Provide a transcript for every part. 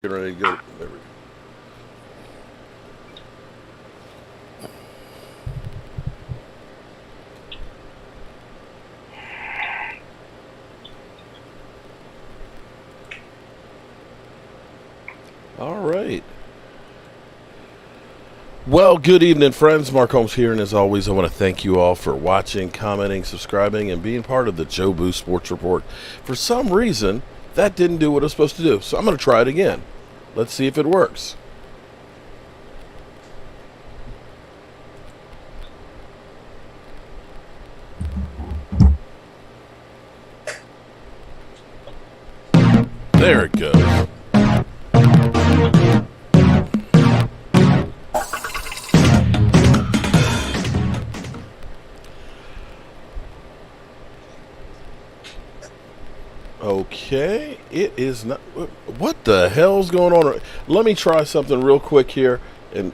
Get ready to go. There we go. All right. Well, good evening, friends. Mark Holmes here, and as always, I want to thank you all for watching, commenting, subscribing, and being part of the Jobu Sports Report. For some reason, that didn't do what it was supposed to do, so I'm going to try it again. Let's see if it works. There it goes. Okay, it is not. What the hell's going on? Let me try something real quick here and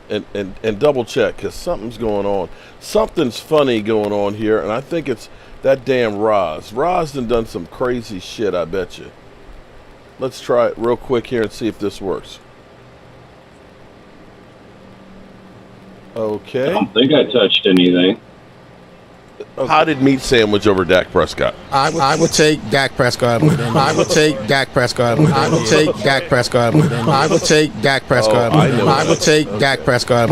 double check, because something's going on. Something's funny going on here, and I think it's that damn Roz. Roz done some crazy shit, I bet you. Let's try it real quick here and see if this works. Okay. I don't think I touched anything. Okay. How did meat sandwich over Dak Prescott? I would take Dak Prescott. I would take Dak Prescott. I would take Dak Prescott. I would take Dak Prescott. I would take Dak Prescott.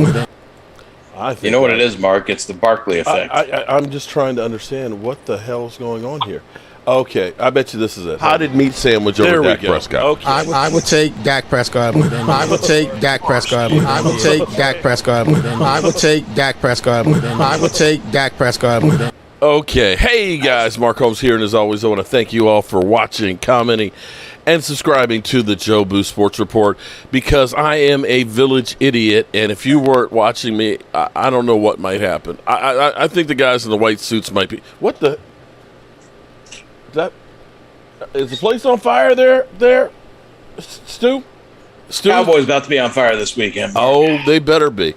You know what it is, Mark? It's the Barkley effect. I'm just trying to understand what the hell is going on here. Okay, I bet you this is it. How did meat sandwich over Dak Prescott? Okay. I would take Dak Prescott. I would take Dak Prescott. I would take Dak Prescott. I would take Dak Prescott. I would take Dak Prescott. Okay, hey guys, Mark Holmes here, and as always, I want to thank you all for watching, commenting, and subscribing to the Jobu Sports Report, because I am a village idiot, and if you weren't watching me, I don't know what might happen. I think the guys in the white suits might be. What the? Is the place on fire there, Stu? Cowboys about to be on fire this weekend. Oh, they better be.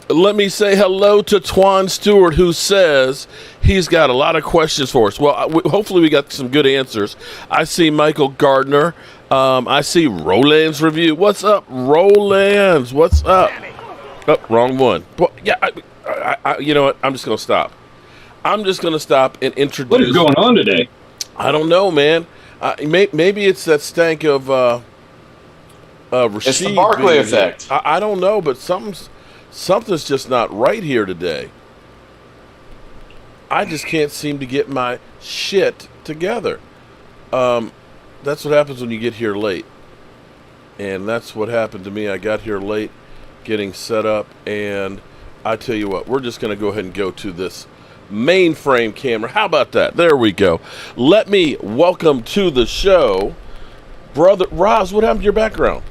Let me say hello to Twan Stewart, who says he's got a lot of questions for us. Well, hopefully we got some good answers. I see Michael Gardner. I see Roland's review. What's up, Roland's? What's up? Oh, wrong one. Well, yeah, you know what? I'm just going to stop. I'm just going to stop and introduce. What is going on today? I don't know, man. Maybe it's that stank of Rashid. It's the Barkley effect. I don't know, but something's just not right here today. I just can't seem to get my shit together. That's what happens when you get here late. And that's what happened to me. I got here late, getting set up, and I tell you what, we're just going to go ahead and go to this mainframe camera. How about that? There we go. Let me welcome to the show, Brother Roz. What happened to your background?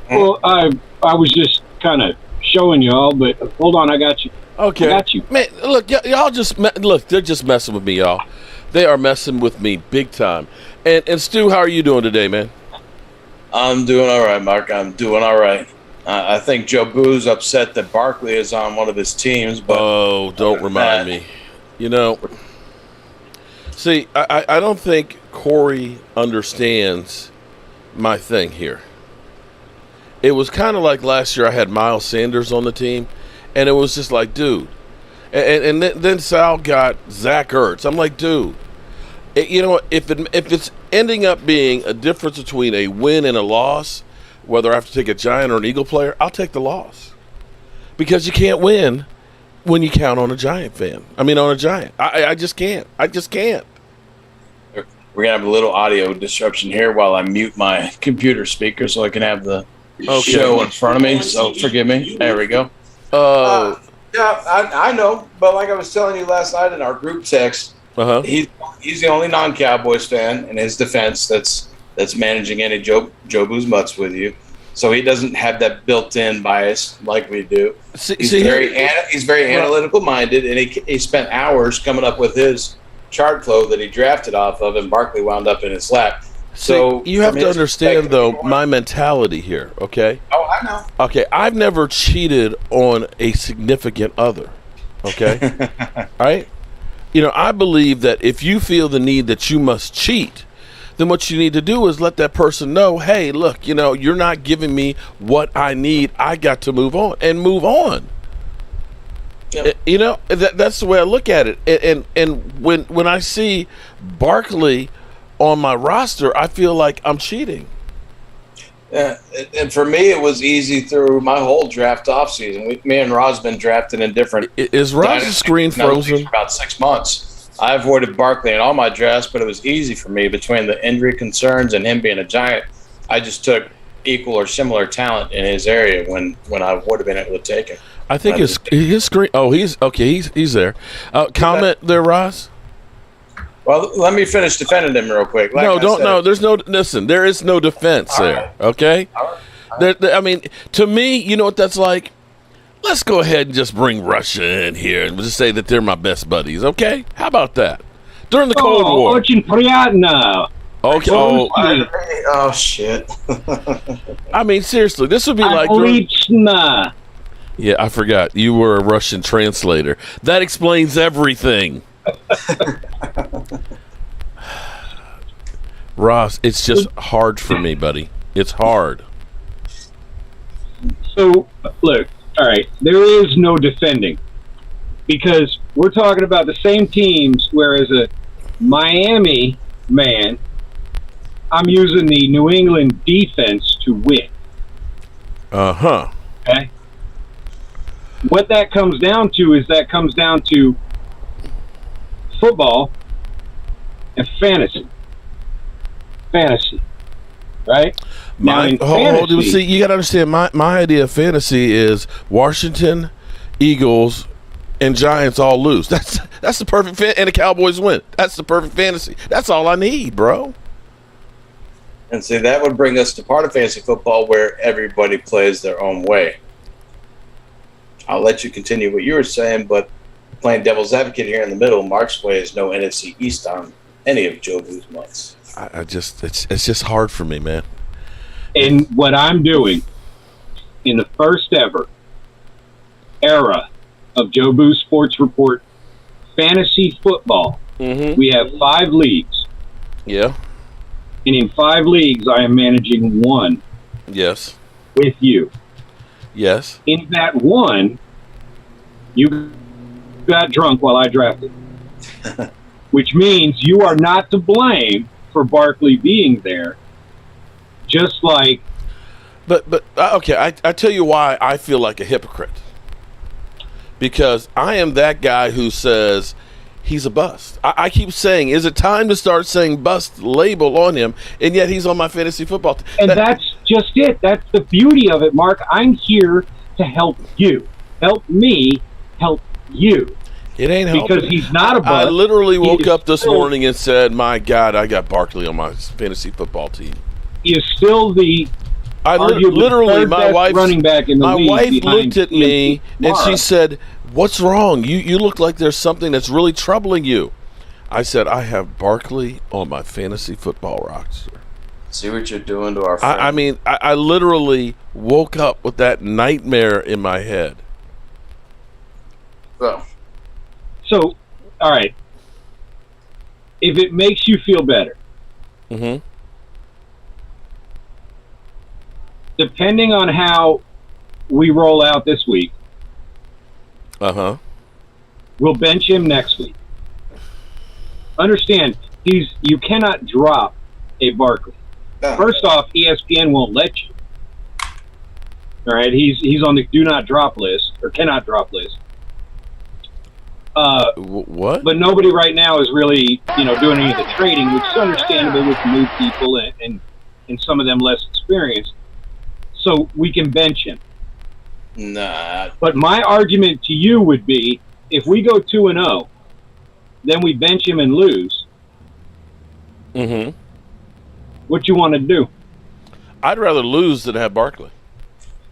Well, I was just kind of showing y'all, but hold on, I got you. Okay. I got you. Man, look, y'all just look. They're just messing with me, y'all. They are messing with me big time. And Stu, how are you doing today, man? I'm doing all right, Mark. I'm doing all right. I think Jobu's upset that Barkley is on one of his teams. But oh, don't remind me. You know, see, I don't think Corey understands my thing here. It was kind of like last year I had Miles Sanders on the team, and it was just like, dude. And then Sal got Zach Ertz. I'm like, dude, you know, if it's ending up being a difference between a win and a loss, whether I have to take a Giant or an Eagle player, I'll take the loss. Because you can't win when you count on a Giant fan. I mean, on a Giant. I just can't. I just can't. We're going to have a little audio disruption here while I mute my computer speaker so I can have the show in front of me. So forgive me. There we go. Yeah, I know. But like I was telling you last night in our group text, he's the only non-Cowboys fan in his defense that's managing any Jobu's mutts with you. So he doesn't have that built-in bias like we do. He's very analytical minded, and he spent hours coming up with his chart flow that he drafted off of, and Barkley wound up in his lap. So you have to understand, though, my mentality here, okay? Oh, I know. Okay, I've never cheated on a significant other, okay? All right? You know, I believe that if you feel the need that you must cheat, then what you need to do is let that person know, hey, look, you're not giving me what I need. I got to move on and move on. Yep. That's the way I look at it. And when I see Barkley on my roster, I feel like I'm cheating. Yeah, and for me, it was easy through my whole draft offseason. Me and Rod's been drafted in different. Is Rod's screen frozen? For about 6 months. I avoided Barkley in all my drafts, but it was easy for me between the injury concerns and him being a Giant. I just took equal or similar talent in his area when I would have been able to take him. I think his screen. Oh, he's okay. He's there. Comment there, Roz. Well, let me finish defending him real quick. No. There's no. Listen, there is no defense there. Okay. All right. I mean, to me, you know what that's like. Let's go ahead and just bring Russia in here and just say that they're my best buddies. Okay. How about that? During the Cold War. Очень приятно. Okay. Oh shit. I mean, seriously, this would be like. Yeah, I forgot. You were a Russian translator. That explains everything. Ross, it's just hard for me, buddy. It's hard. So, look, all right, there is no defending because we're talking about the same teams, whereas a Miami man, I'm using the New England defense to win. Uh-huh. Okay? What that comes down to football and fantasy. Fantasy, right? See, you got to understand, my idea of fantasy is Washington, Eagles, and Giants all lose. That's the perfect and the Cowboys win. That's the perfect fantasy. That's all I need, bro. And see, that would bring us to part of fantasy football where everybody plays their own way. I'll let you continue what you were saying, but playing devil's advocate here in the middle, Mark's way is no NFC East on any of Jobu's months. It's just hard for me, man. And what I'm doing in the first ever era of Jobu Sports Report fantasy football, we have 5 leagues. Yeah. And in 5 leagues, I am managing 1. Yes. With you. Yes. In that 1, you got drunk while I drafted. Which means you are not to blame for Barkley being there. Just like... But okay, I tell you why I feel like a hypocrite. Because I am that guy who says he's a bust. I keep saying, is it time to start saying bust label on him? And yet he's on my fantasy football team. And that's just it. That's the beauty of it, Mark. I'm here to help you. Help me help you. It ain't helping. Because he's not a bust. I literally woke up this morning and said, my God, I got Barkley on my fantasy football team. He is still the... literally, my wife running back in the league looked at me and she said, "What's wrong? You look like there's something that's really troubling you." I said, "I have Barkley on my fantasy football roster." See what you're doing to our friend. I mean, I literally woke up with that nightmare in my head. So, all right. If it makes you feel better, depending on how we roll out this week, we'll bench him next week. Understand, you cannot drop a Barkley. First off, ESPN won't let you. All right, he's on the do not drop list or cannot drop list. What? But nobody right now is really doing any of the trading, which is understandable with new people and some of them less experienced. So we can bench him. Nah. But my argument to you would be, if we go 2-0, then we bench him and lose. What you want to do? I'd rather lose than have Barkley.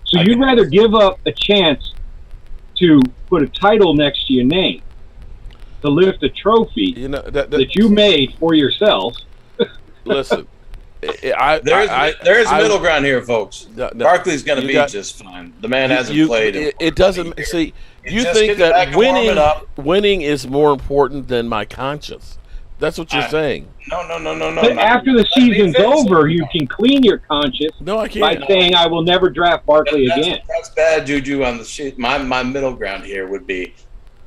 So you'd rather give up a chance to put a title next to your name, to lift a trophy that you made for yourself. Listen. There is middle ground here, folks. Barkley's going to be just fine. The man hasn't played. It doesn't. See, you think that winning is more important than my conscience. That's what you're saying. No. But after the season's over, you can clean your conscience by saying, I will never draft Barkley again. That's bad juju on the sheet. My middle ground here would be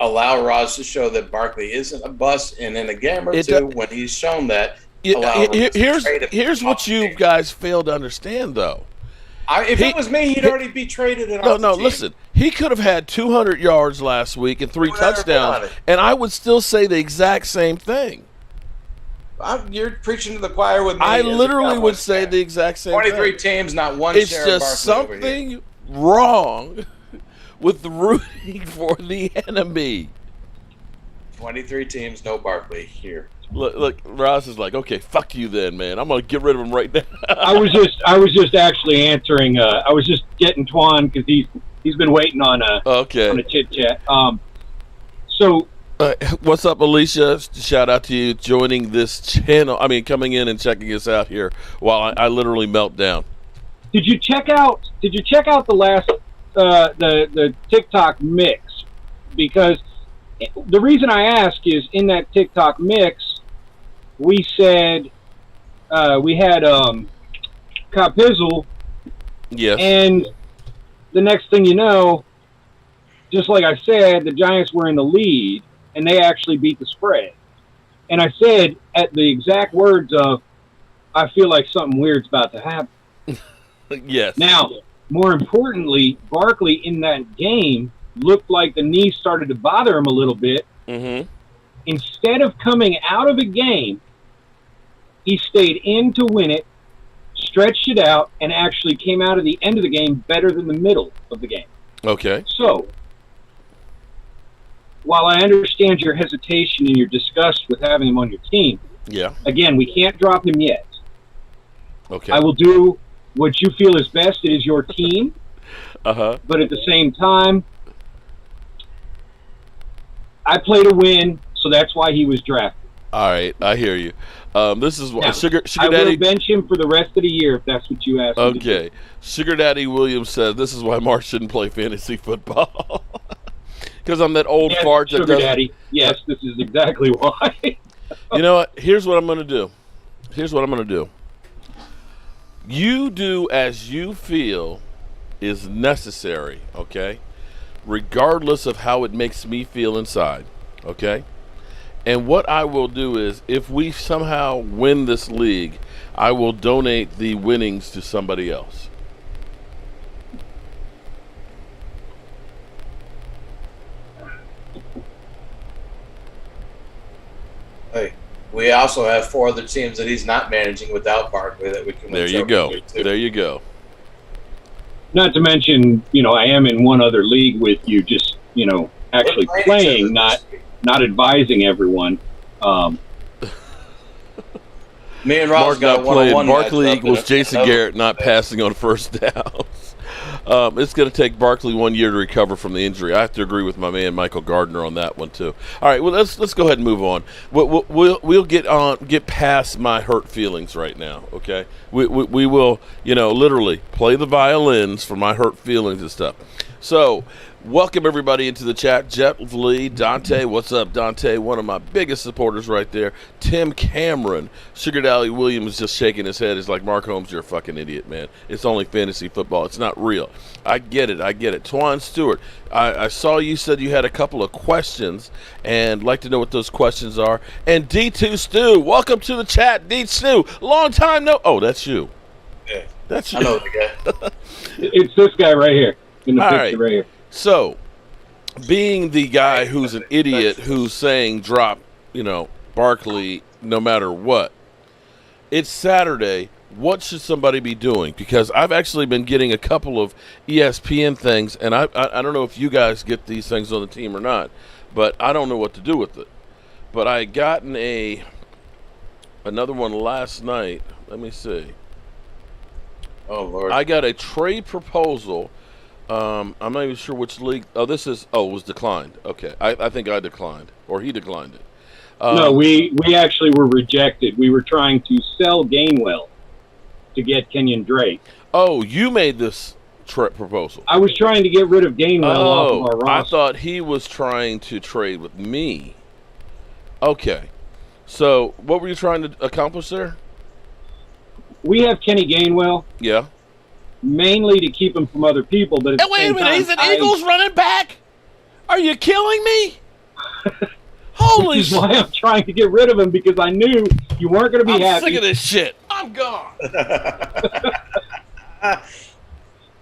allow Ross to show that Barkley isn't a bust, and in a game or two, when he's shown that, here's what you guys fail to understand, though. If it was me, he'd already be traded. No, listen. He could have had 200 yards last week and 3 touchdowns, and I would still say the exact same thing. You're preaching to the choir with me. I literally would say the exact same 23 thing. teams, not one it's share just of Barkley something wrong with rooting for the enemy. 23 teams, no Barkley here. Look, Ross is like, okay, fuck you then, man. I'm gonna get rid of him right now. I was just actually answering. I was just getting Twan because he's been waiting on a chit chat. What's up, Alicia? Shout out to you joining this channel. I mean, coming in and checking us out here while I literally melt down. Did you check out the last the TikTok mix? Because the reason I ask is in that TikTok mix, we said we had Kapizzle. Yes. And the next thing you know, just like I said, the Giants were in the lead, and they actually beat the spread. And I said at the exact words of, I feel like something weird's about to happen. Yes. Now, more importantly, Barkley in that game looked like the knee started to bother him a little bit. Mm-hmm. Instead of coming out of the game, he stayed in to win it, stretched it out, and actually came out of the end of the game better than the middle of the game. Okay. So, while I understand your hesitation and your disgust with having him on your team, again, we can't drop him yet. Okay. I will do what you feel is best. It is your team. Uh-huh. But at the same time, I play to win, so that's why he was drafted. All right, I hear you. This is now, Sugar I Daddy. will bench him for the rest of the year if that's what you ask. Okay, Sugar Daddy Williams says this is why Mark shouldn't play fantasy football because I'm that old fart that doesn't. Daddy. Yes, this is exactly why. You know what? Here's what I'm going to do. You do as you feel is necessary. Okay, regardless of how it makes me feel inside. Okay. And what I will do is, if we somehow win this league, I will donate the winnings to somebody else. Hey, we also have 4 other teams that he's not managing without Barkley that we can. There you go. There you go. Not to mention, I am in one other league with you. Just actually playing, not advising everyone. Me and Ross got one-on-one. Barkley equals Jason Garrett not passing on first downs. It's going to take Barkley 1 year to recover from the injury. I have to agree with my man Michael Gardner on that one too. All right, well let's go ahead and move on. We'll get past my hurt feelings right now. Okay, we will literally play the violins for my hurt feelings and stuff. So. Welcome, everybody, into the chat. Jet Lee, Dante, what's up, Dante? One of my biggest supporters right there. Tim Cameron. Sugar Daddy Williams just shaking his head. He's like, Mark Holmes, you're a fucking idiot, man. It's only fantasy football. It's not real. I get it. Twan Stewart, I saw you said you had a couple of questions and like to know what those questions are. And D2 Stu, welcome to the chat. D Stu, long time no. Oh, that's you. Yeah. That's you. I know the guy. It's this guy right here. In the picture right here. So, being the guy who's an idiot who's saying drop, Barkley no matter what, it's Saturday. What should somebody be doing? Because I've actually been getting a couple of ESPN things, and I don't know if you guys get these things on the team or not, but I don't know what to do with it. But I gotten another one last night. Let me see. Oh, Lord. I got a trade proposal. I'm not even sure which league. Oh, it was declined. Okay. I think I declined, or he declined it. No, we actually were rejected. We were trying to sell Gainwell to get Kenyon Drake. Oh, you made this proposal. I was trying to get rid of Gainwell off of our roster. I thought he was trying to trade with me. Okay. So, what were you trying to accomplish there? We have Kenny Gainwell Yeah. mainly to keep him from other people, but at the Wait a same minute, time, he's an Eagles running back? Are you killing me? Holy which is why I'm trying to get rid of him, because I knew you weren't going to be I'm happy. sick of this shit. I'm gone.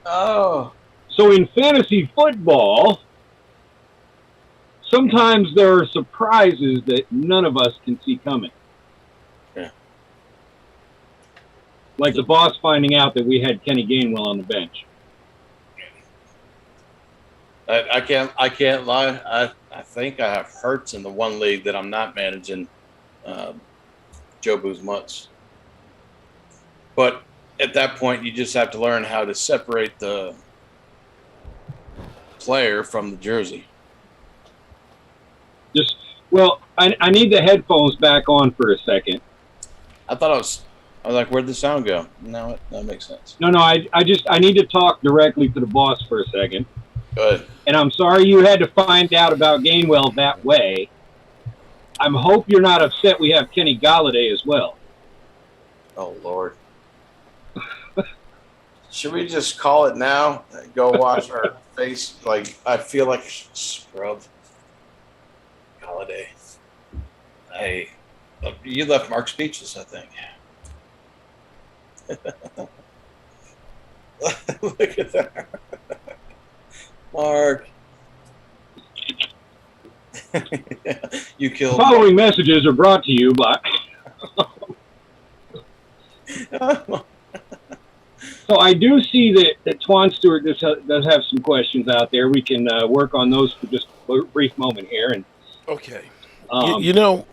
Oh. So in fantasy football, sometimes there are surprises that none of us can see coming. Yeah. Like the boss finding out that we had Kenny Gainwell on the bench. I can't lie. I think I have Hurts in the one league that I'm not managing, Jobu's Mutts. But at that point, you just have to learn how to separate the player from the jersey. I need the headphones back on for a second. I was like, where'd the sound go? No, that makes sense. No, I need to talk directly to the boss for a second. Good. And I'm sorry you had to find out about Gainwell that way. I hope you're not upset we have Kenny Galladay as well. Oh, Lord. Should we just call it now? Go wash our face? Like, I feel like I should scrub. Holiday. Hey, you left Mark speechless, I think. Look at that. Mark. You The killed following messages are brought to you by... So I do see that Twan Stewart does have some questions out there. We can work on those for just a brief moment here. And Okay. You know,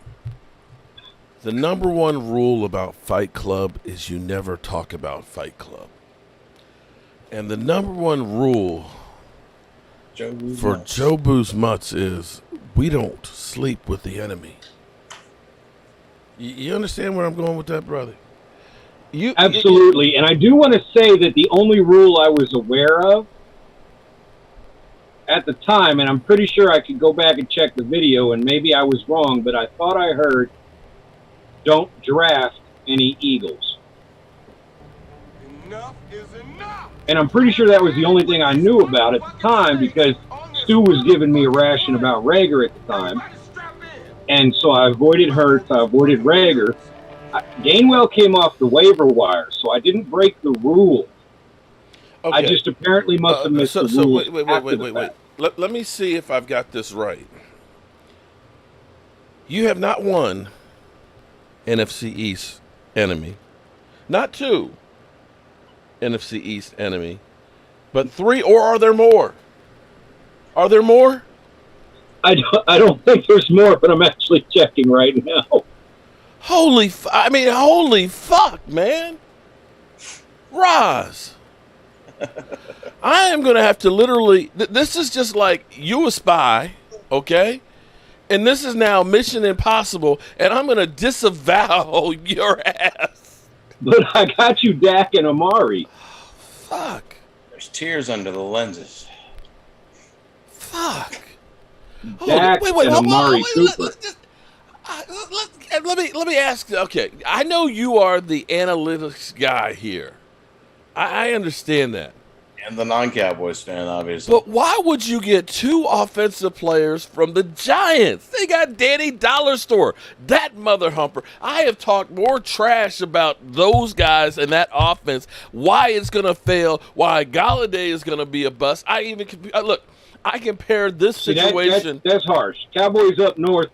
the number one rule about Fight Club is you never talk about Fight Club. And the number one rule for Jobu's Mutts is we don't sleep with the enemy. You understand where I'm going with that, brother? Absolutely. And I do want to say that the only rule I was aware of at the time, and I'm pretty sure I could go back and check the video, and maybe I was wrong, but I thought I heard, don't draft any Eagles. Enough is enough. And I'm pretty sure that was the only thing I knew about at the time, because Stu was giving me a ration about Rager at the time. And so I avoided Hurts, I avoided Rager. Gainwell came off the waiver wire, so I didn't break the rule. Okay. I just apparently must have missed the rules. Wait. Let me see if I've got this right. You have not one NFC East enemy, not two NFC East enemy, but three, or are there more? Are there more? I don't think there's more, but I'm actually checking right now. Holy fuck, man. Roz. I am going to have to literally, this is just like you a spy, okay? And this is now Mission Impossible, and I'm going to disavow your ass. But I got you Dak and Amari. Fuck. There's tears under the lenses. Fuck. Dak and Amari Cooper. Let me ask. Okay, I know you are the analytics guy here. I understand that. And the non-Cowboys fan, obviously. But why would you get two offensive players from the Giants? They got Danny Dollar Store, that mother humper. I have talked more trash about those guys and that offense, why it's going to fail, why Galladay is going to be a bust. I compared this situation. That's harsh. Cowboys up north.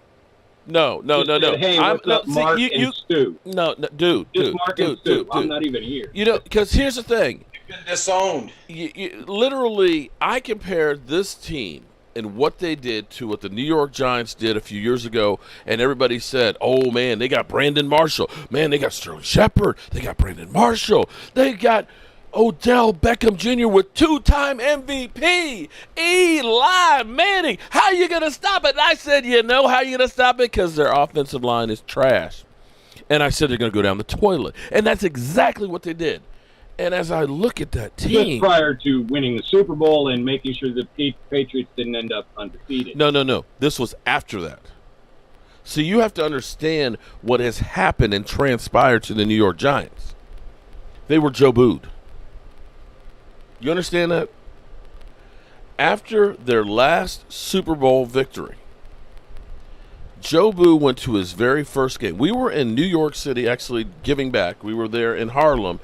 No. Hey, what's up, Mark and Stu? No, dude. Mark and Stu. I'm not even here. You know, because here's the thing. You've been disowned. Literally, I compared this team and what they did to what the New York Giants did a few years ago, and everybody said, oh, man, they got Brandon Marshall. Man, they got Sterling Shepard. They got Brandon Marshall. They got Odell Beckham Jr. with two-time MVP, Eli Manning. How you going to stop it? And I said, you know how you going to stop it? Because their offensive line is trash. And I said they're going to go down the toilet. And that's exactly what they did. And as I look at that team... Just prior to winning the Super Bowl and making sure the Patriots didn't end up undefeated. No. This was after that. So you have to understand what has happened and transpired to the New York Giants. They were Jobu'd. You understand that? After their last Super Bowl victory, Jobu went to his very first game. We were in New York City actually giving back. We were there in Harlem.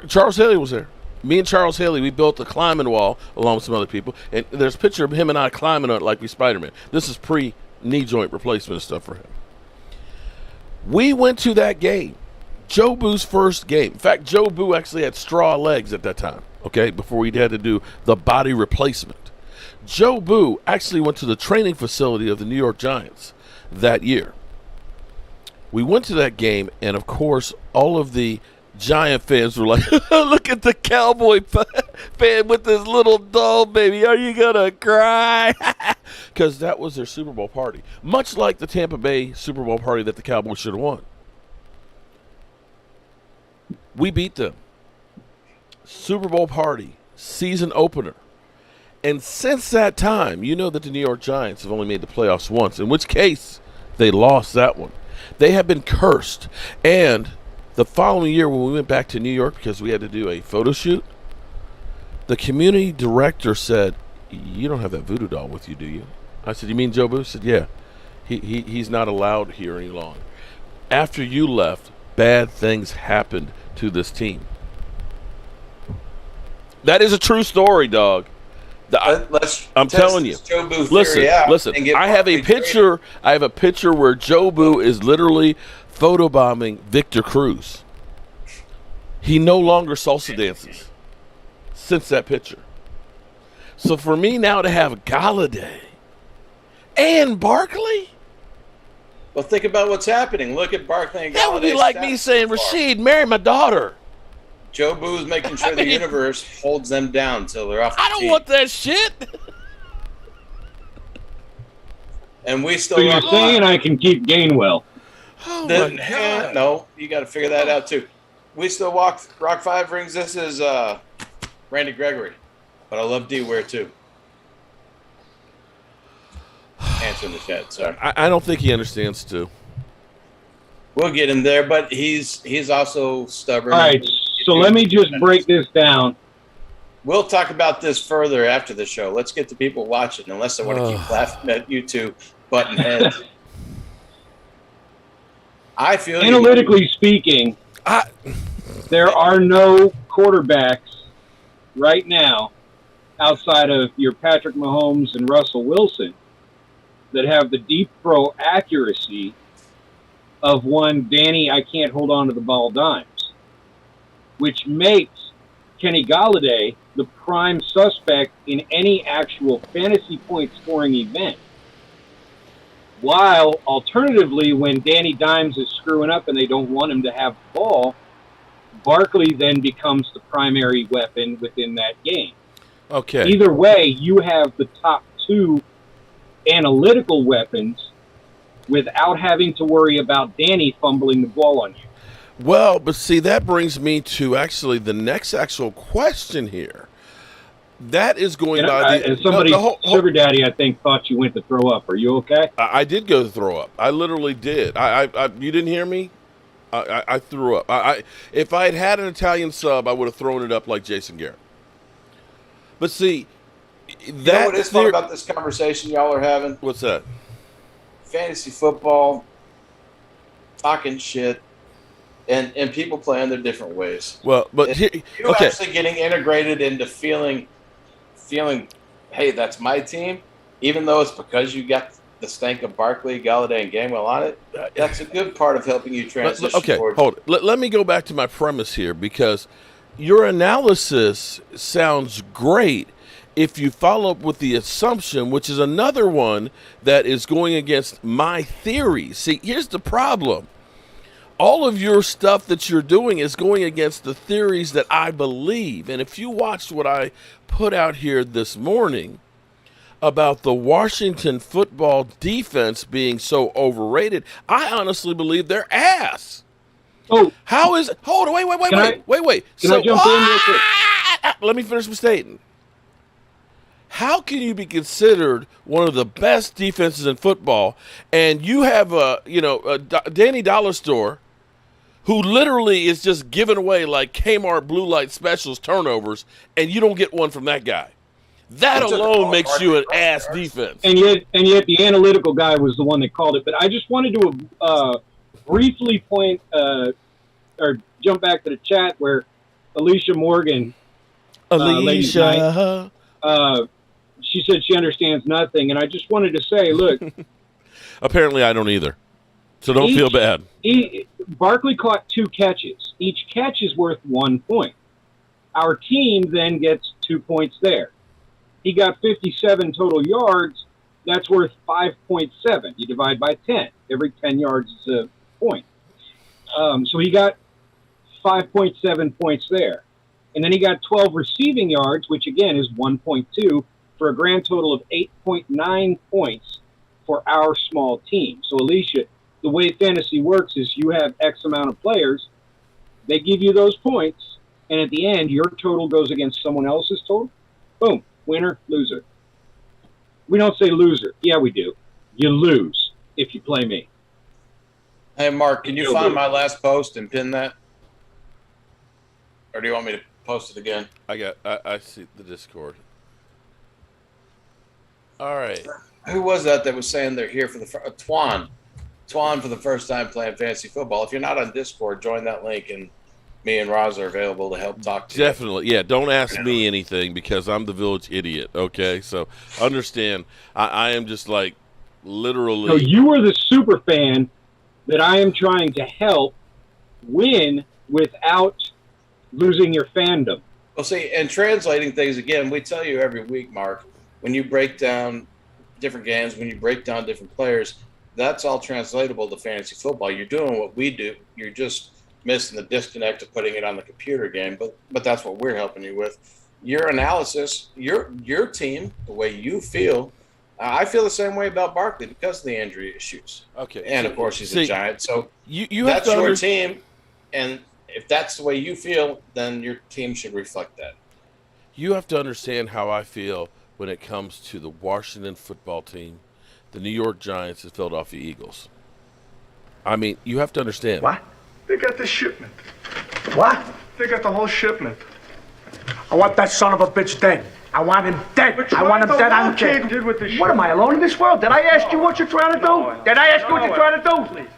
Charles Haley was there. Me and Charles Haley, we built a climbing wall along with some other people. And there's a picture of him and I climbing on it like we Spider-Man. This is pre-knee joint replacement stuff for him. We went to that game, Jobu's first game. In fact, Jobu actually had straw legs at that time, okay, before he had to do the body replacement. Jobu actually went to the training facility of the New York Giants that year. We went to that game, and of course, all of the Giant fans were like, look at the Cowboy fan with this little doll baby. Are you going to cry? Because that was their Super Bowl party. Much like the Tampa Bay Super Bowl party that the Cowboys should have won. We beat them. Super Bowl party, season opener. And since that time, you know that the New York Giants have only made the playoffs once, in which case they lost that one. They have been cursed. And the following year when we went back to New York because we had to do a photo shoot, the community director said, you don't have that voodoo doll with you, do you? I said, you mean Jobu? He said, yeah. He's not allowed here any longer. After you left, bad things happened to this team. That is a true story, dog. I'm telling you. Listen. I have a picture. I have a picture where Jobu is literally photobombing Victor Cruz. He no longer salsa dances since that picture. So for me now to have Galladay and Barkley. Well, think about what's happening. Look at Barkley and Galladay. That would be like me saying, Rashid, marry my daughter. Jobu's making sure the universe holds them down till they're off the team. I don't want that shit. And we still. So you're saying I can keep Gainwell? Oh my God. No, you got to figure that out too. We still rock 5 rings. This is Randy Gregory, but I love D-Ware too. Answer in the chat. Sorry. I don't think he understands too. We'll get him there, but he's also stubborn. All right. So let me just break this down. We'll talk about this further after the show. Let's get the people watching, unless they want to keep laughing at you two button heads. I feel analytically speaking, there are no quarterbacks right now outside of your Patrick Mahomes and Russell Wilson that have the deep throw accuracy of one Danny I can't hold on to the ball dimes, which makes Kenny Galladay the prime suspect in any actual fantasy point scoring event. While alternatively, when Danny Dimes is screwing up and they don't want him to have the ball, Barkley then becomes the primary weapon within that game. Okay. Either way, you have the top 2 analytical weapons without having to worry about Danny fumbling the ball on you. Well, but see, that brings me to actually the next actual question here. That is going by somebody, Sugar Daddy, I think, thought you went to throw up. Are you okay? I did go to throw up. I literally did. You didn't hear me? I threw up. If I had had an Italian sub, I would have thrown it up like Jason Garrett. But see, you know what is fun about this conversation y'all are having? What's that? Fantasy football, talking shit, and people play in their different ways. Well, but you're actually getting integrated into feeling, hey, that's my team, even though it's because you got the stank of Barkley, Galladay, and Gainwell on it. That's a good part of helping you transition. Okay, hold it. Let me go back to my premise here, because your analysis sounds great if you follow up with the assumption, which is another one that is going against my theory. See, here's the problem. All of your stuff that you're doing is going against the theories that I believe. And if you watched what I put out here this morning about the Washington football defense being so overrated, I honestly believe they're ass. Oh, how is? Hold on, wait. Can So I jump in real quick? Let me finish my statement. How can you be considered one of the best defenses in football, and you have a Danny Dollar Store, who literally is just giving away like Kmart blue light specials turnovers, and you don't get one from that guy? That alone makes you an ass defense. And yet the analytical guy was the one that called it. But I just wanted to briefly point or jump back to the chat where Alicia Morgan, she said she understands nothing, and I just wanted to say, look. Apparently, I don't either, so don't feel bad. Barkley caught 2 catches. Each catch is worth 1 point. Our team then gets 2 points there. He got 57 total yards. That's worth 5.7. You divide by 10. Every 10 yards is a point. So he got 5.7 points there. And then he got 12 receiving yards, which again is 1.2, for a grand total of 8.9 points for our small team. So, Alicia, the way fantasy works is you have X amount of players. They give you those points, and at the end, your total goes against someone else's total. Boom. Winner, loser. We don't say loser. Yeah, we do. You lose if you play me. Hey, Mark, can you find my last post and pin that? Or do you want me to post it again? I see the Discord. All right. Who was that was saying they're here for the Twan for the first time playing fantasy football? If you're not on Discord, join that link, and me and Roz are available to help talk to you. Definitely. Yeah, don't ask me anything because I'm the village idiot, okay? So understand, I am just like literally. So you are the super fan that I am trying to help win without losing your fandom. Well, see, and translating things, again, we tell you every week, Mark, when you break down different games, when you break down different players, that's all translatable to fantasy football. You're doing what we do. You're just missing the disconnect of putting it on the computer game, but that's what we're helping you with. Your analysis, your team, the way you feel. I feel the same way about Barkley because of the injury issues. Okay. And, of course, he's a Giant. So you that's have to your team, and if that's the way you feel, then your team should reflect that. You have to understand how I feel when it comes to the Washington football team, the New York Giants, and Philadelphia Eagles. I mean, you have to understand. What? They got the shipment. What? They got the whole shipment. I want that son of a bitch dead. I want him dead. I want him dead. I'm dead. What am I, alone in this world? Did I ask you what you're trying to do? Did I ask you what you're trying to do?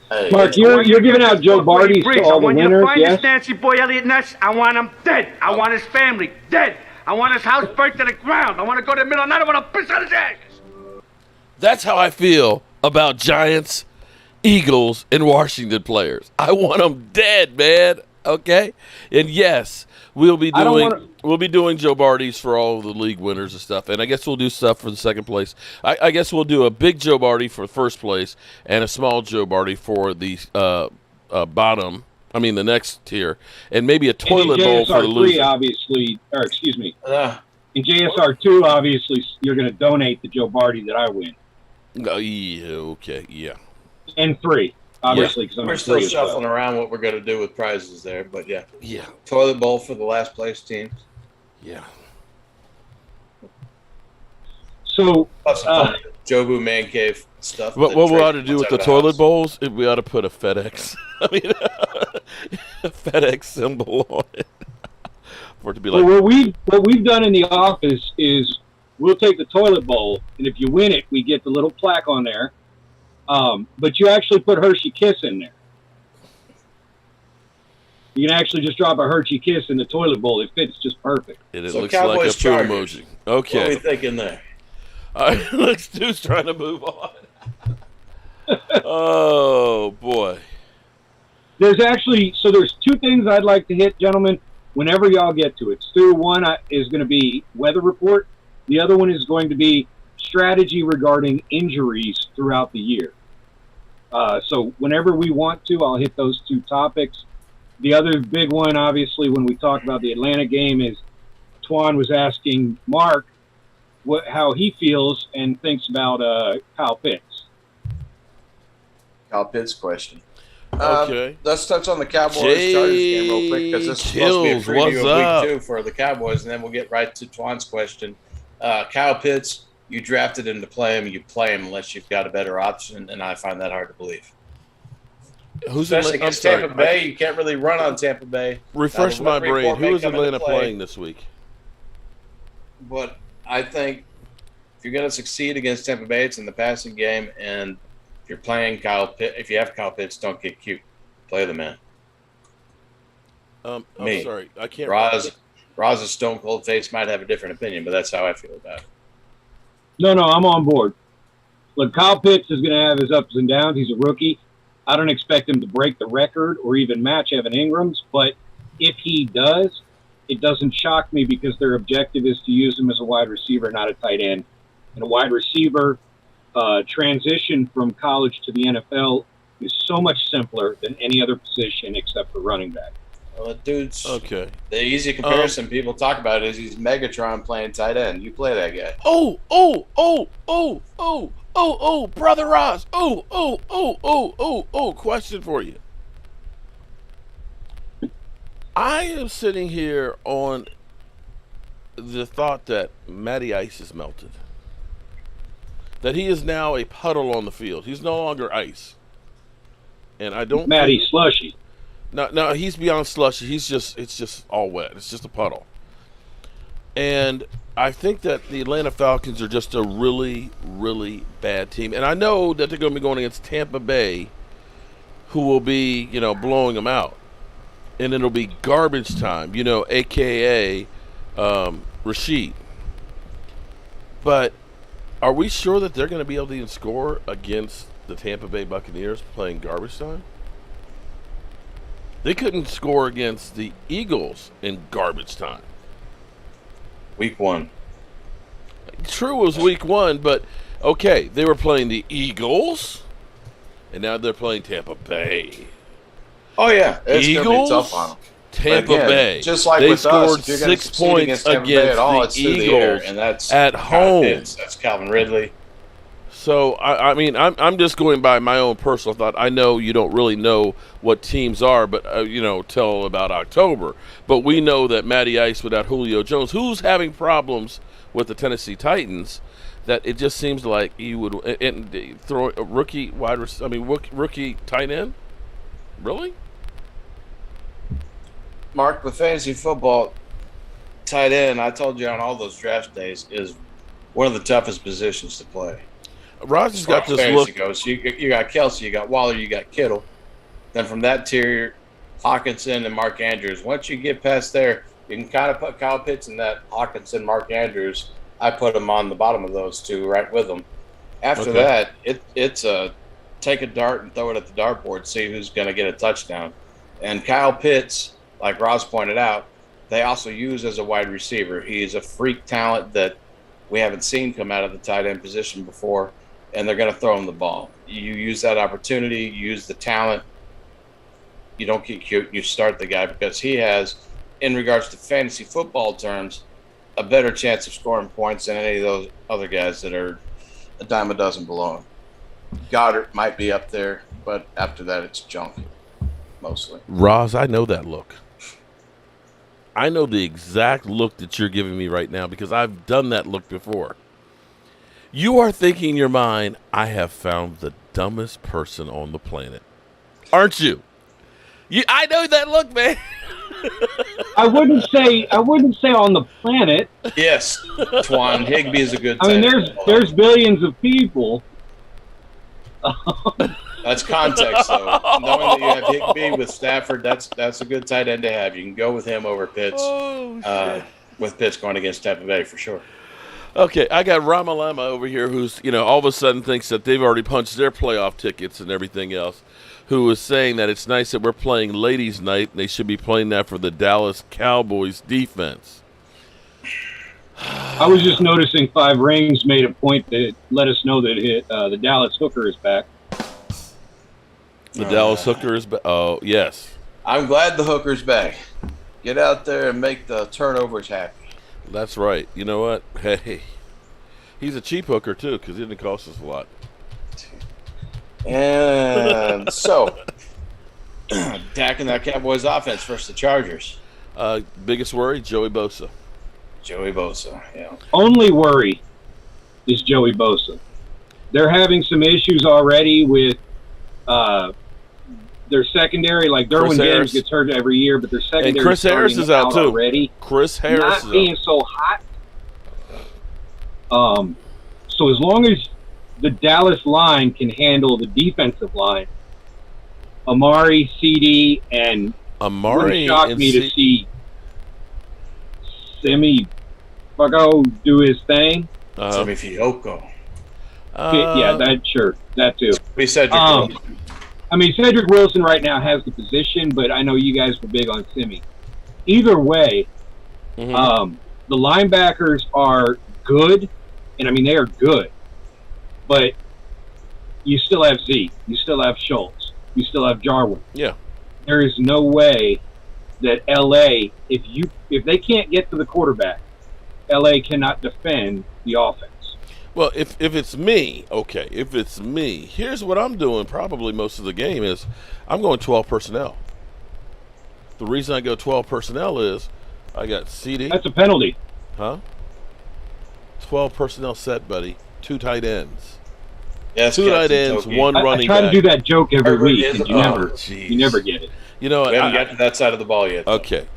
Hey, Mark, you're giving out Joe Barty's to all the winners, yes? I want you to find this Nancy boy Elliot Ness. I want him dead. I want his family dead. I want his house burnt to the ground. I want to go to the middle of the night. I want to piss on his ass. That's how I feel about Giants, Eagles, and Washington players. I want them dead, man. Okay? And yes, we'll be doing Joe Barty's for all of the league winners and stuff. And I guess we'll do stuff for the second place. I guess we'll do a big Joe Barty for first place and a small Joe Barty for the bottom. I mean, the next tier, and maybe a toilet bowl for the loser. Obviously, or excuse me. In JSR 2, obviously, you're going to donate the Joe Barty that I win. Yeah, okay, yeah. And 3, obviously, because we're still shuffling around what we're going to do with prizes there, but yeah. Yeah. Toilet bowl for the last place teams. Yeah. So, Jobu Man Cave stuff. What we ought to do with the toilet bowls, we ought to put a FedEx, a FedEx symbol on it. For it to be like. Well, what we've done in the office is we'll take the toilet bowl, and if you win it, we get the little plaque on there. But you actually put Hershey Kiss in there. You can actually just drop a Hershey Kiss in the toilet bowl. It fits just perfect. It looks Cowboys like a poo emoji. Okay. What are we thinking there? All right, look, Stu's trying to move on. Oh, boy. There's 2 things I'd like to hit, gentlemen, whenever y'all get to it. Stu, one is going to be weather report. The other one is going to be strategy regarding injuries throughout the year. So whenever we want to, I'll hit those 2 topics. The other big one, obviously, when we talk about the Atlanta game is Twan was asking Mark how he feels and thinks about Kyle Pitts. Kyle Pitts question. Okay. Let's touch on the Cowboys Chargers game real quick because this is supposed to be a preview of week 2 for the Cowboys, and then we'll get right to Twan's question. Kyle Pitts, you drafted him to play him. You play him unless you've got a better option, and I find that hard to believe. Especially against Tampa Bay, you can't really run on Tampa Bay. Refresh my brain. Who is Atlanta playing this week? But I think if you're going to succeed against Tampa Bay, it's in the passing game, and if you're playing if you have Kyle Pitts, don't get cute. Play the man. I'm sorry. I can't. Roz's stone cold face might have a different opinion, but that's how I feel about it. No, I'm on board. Look, Kyle Pitts is going to have his ups and downs. He's a rookie. I don't expect him to break the record or even match Evan Ingram's, but if he does, it doesn't shock me because their objective is to use him as a wide receiver, not a tight end. And a wide receiver transition from college to the NFL is so much simpler than any other position except for running back. Well, dude's okay. The easy comparison people talk about is he's Megatron playing tight end. You play that guy. Brother Roz. Question for you. I am sitting here on the thought that Matty Ice is melted. That he is now a puddle on the field. He's no longer ice. And I don't Matty slushy. No, he's beyond slushy. It's just all wet. It's just a puddle. And I think that the Atlanta Falcons are just a really, really bad team. And I know that they're going to be going against Tampa Bay, who will be, blowing them out. And it'll be garbage time, a.k.a. Rashid. But are we sure that they're going to be able to even score against the Tampa Bay Buccaneers playing garbage time? They couldn't score against the Eagles in garbage time. Week 1. True, it was week 1, but okay, they were playing the Eagles, and now they're playing Tampa Bay. Oh, yeah. It's Eagles, going to be tough on them. Tampa Bay. Just like they with scored us, if you're 6 points against the Eagles and that's at home. That's Calvin Ridley. So, I'm just going by my own personal thought. I know you don't really know what teams are, but, till about October. But we know that Matty Ice without Julio Jones, who's having problems with the Tennessee Titans, that it just seems like you would throw a rookie rookie tight end? Really? Mark, with fantasy football, tight end, I told you on all those draft days, is one of the toughest positions to play. Rodgers got this look. Goes. You got Kelsey, you got Waller, you got Kittle. Then from that tier, Hawkinson and Mark Andrews. Once you get past there, you can kind of put Kyle Pitts in that Hawkinson, Mark Andrews. I put them on the bottom of those two right with them. After that, it's a take a dart and throw it at the dartboard, see who's going to get a touchdown. And Kyle Pitts, like Ross pointed out, they also use as a wide receiver. He's a freak talent that we haven't seen come out of the tight end position before, and they're going to throw him the ball. You use that opportunity, you use the talent. You don't get cute, you start the guy because he has, in regards to fantasy football terms, a better chance of scoring points than any of those other guys that are a dime a dozen below him. Goddard might be up there, but after that it's junk, mostly. Roz, I know that look. I know the exact look that you're giving me right now because I've done that look before. You are thinking in your mind, I have found the dumbest person on the planet. Aren't you? I know that look, man. I wouldn't say on the planet. Yes, Twan Higbee is a good. I mean, there's billions of people. That's context, though. Knowing that you have Higbee with Stafford, that's a good tight end to have. You can go with him over Pitts. With Pitts going against Tampa Bay for sure. Okay, I got Ramalama over here who's, all of a sudden thinks that they've already punched their playoff tickets and everything else, who is saying that it's nice that we're playing ladies' night and they should be playing that for the Dallas Cowboys defense. I was just noticing 5 Rings made a point that let us know that the Dallas Hooker is back. The Dallas Hooker is back? Oh, yes. I'm glad the Hooker's back. Get out there and make the turnovers happy. That's right. You know what? Hey, he's a cheap hooker, too, because it didn't cost us a lot. And so, Attacking that Cowboys offense versus the Chargers. Biggest worry, Joey Bosa. Joey Bosa, yeah. Only worry is Joey Bosa. They're having some issues already with their secondary. Like Derwin James gets hurt every year, but their secondary and Chris Harris is out too already. Chris Harris not is being out. so hot. So as long as the Dallas line can handle the defensive line, Amari, CD, and Amari shocked me to see Semi Fago do his thing. Semi Fiocco. Yeah, that too. We said I mean, Cedric Wilson right now has the position, but I know you guys were big on Semi. Either way, the linebackers are good, and I mean they are good, but you still have Zeke, you still have Schultz, you still have Jarwin. Yeah, there is no way that LA, if they can't get to the quarterback, LA cannot defend the offense. Well, if it's me, okay, if it's me, here's what I'm doing probably most of the game is I'm going 12 personnel. The reason I go 12 personnel is I got CD. That's a penalty. Huh? 12 personnel set, buddy. 2 tight ends. Yes, 2 tight ends, 1 running back. I try to do that joke every week, and you never get it. You know, we haven't got to that side of the ball yet. Okay.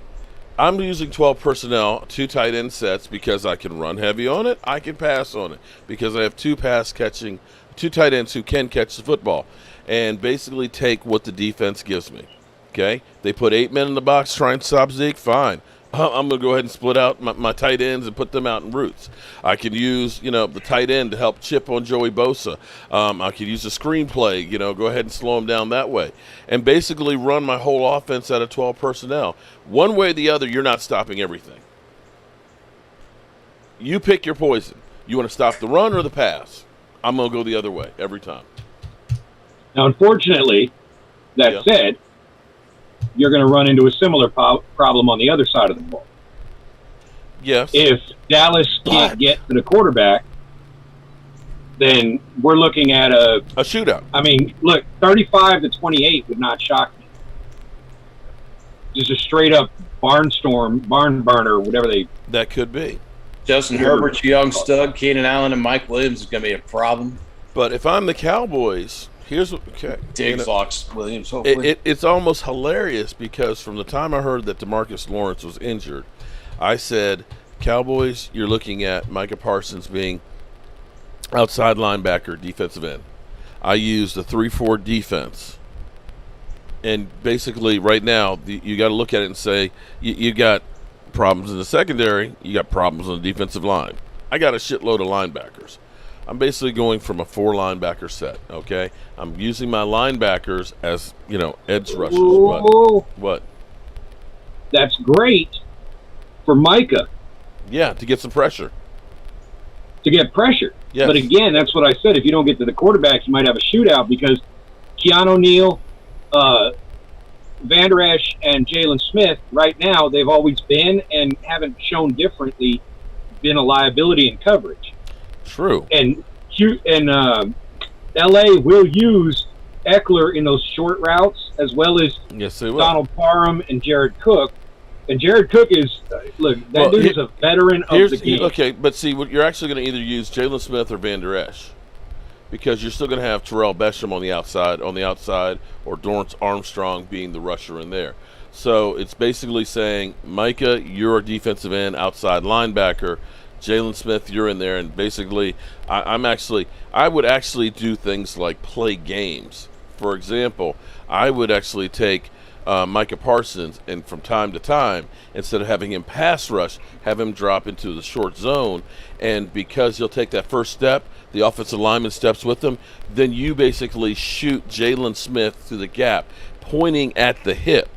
I'm using 12 personnel, 2 tight end sets because I can run heavy on it. I can pass on it because I have 2 tight ends who can catch the football and basically take what the defense gives me. Okay? They put 8 men in the box, try and stop Zeke, fine. I'm going to go ahead and split out my tight ends and put them out in routes. I can use, the tight end to help chip on Joey Bosa. I could use a screenplay, go ahead and slow him down that way. And basically run my whole offense out of 12 personnel. One way or the other, you're not stopping everything. You pick your poison. You want to stop the run or the pass? I'm going to go the other way every time. Now, unfortunately, that said, you're going to run into a similar problem on the other side of the ball. Yes. If Dallas can't get to the quarterback, then we're looking at a shootout. I mean, look, 35-28 would not shock me. Just a straight up barn burner, whatever they. That could be. Justin Herbert's young stud, Keenan Allen, and Mike Williams is going to be a problem. But if I'm the Cowboys, here's what. Okay. Diggs, Fox, Williams, hopefully. It's almost hilarious because from the time I heard that DeMarcus Lawrence was injured, I said, Cowboys, you're looking at Micah Parsons being outside linebacker, defensive end. I used a 3-4 defense. And basically right now, you got to look at it and say, you got problems in the secondary, you got problems on the defensive line. I got a shitload of linebackers. I'm basically going from a 4 linebacker set, okay? I'm using my linebackers as, edge rushers. What? That's great for Micah. Yeah, to get some pressure. To get pressure. Yes. But again, that's what I said. If you don't get to the quarterback, you might have a shootout because Keanu Neal, Van Der Esch, and Jalen Smith, right now, they've always been and haven't shown differently, been a liability in coverage. True. And LA will use Eckler in those short routes as well as Donald Parham and Jared Cook. And Jared Cook is, dude is a veteran of the game. Okay, but see, you're actually going to either use Jalen Smith or Van Der Esch because you're still going to have Terrell Besham on the outside, or Dorrance Armstrong being the rusher in there. So it's basically saying, Micah, you're a defensive end, outside linebacker. Jalen Smith, you're in there, and basically, I would actually do things like play games. For example, I would actually take Micah Parsons, and from time to time, instead of having him pass rush, have him drop into the short zone, and because he'll take that first step, the offensive lineman steps with him, then you basically shoot Jalen Smith through the gap, pointing at the hip,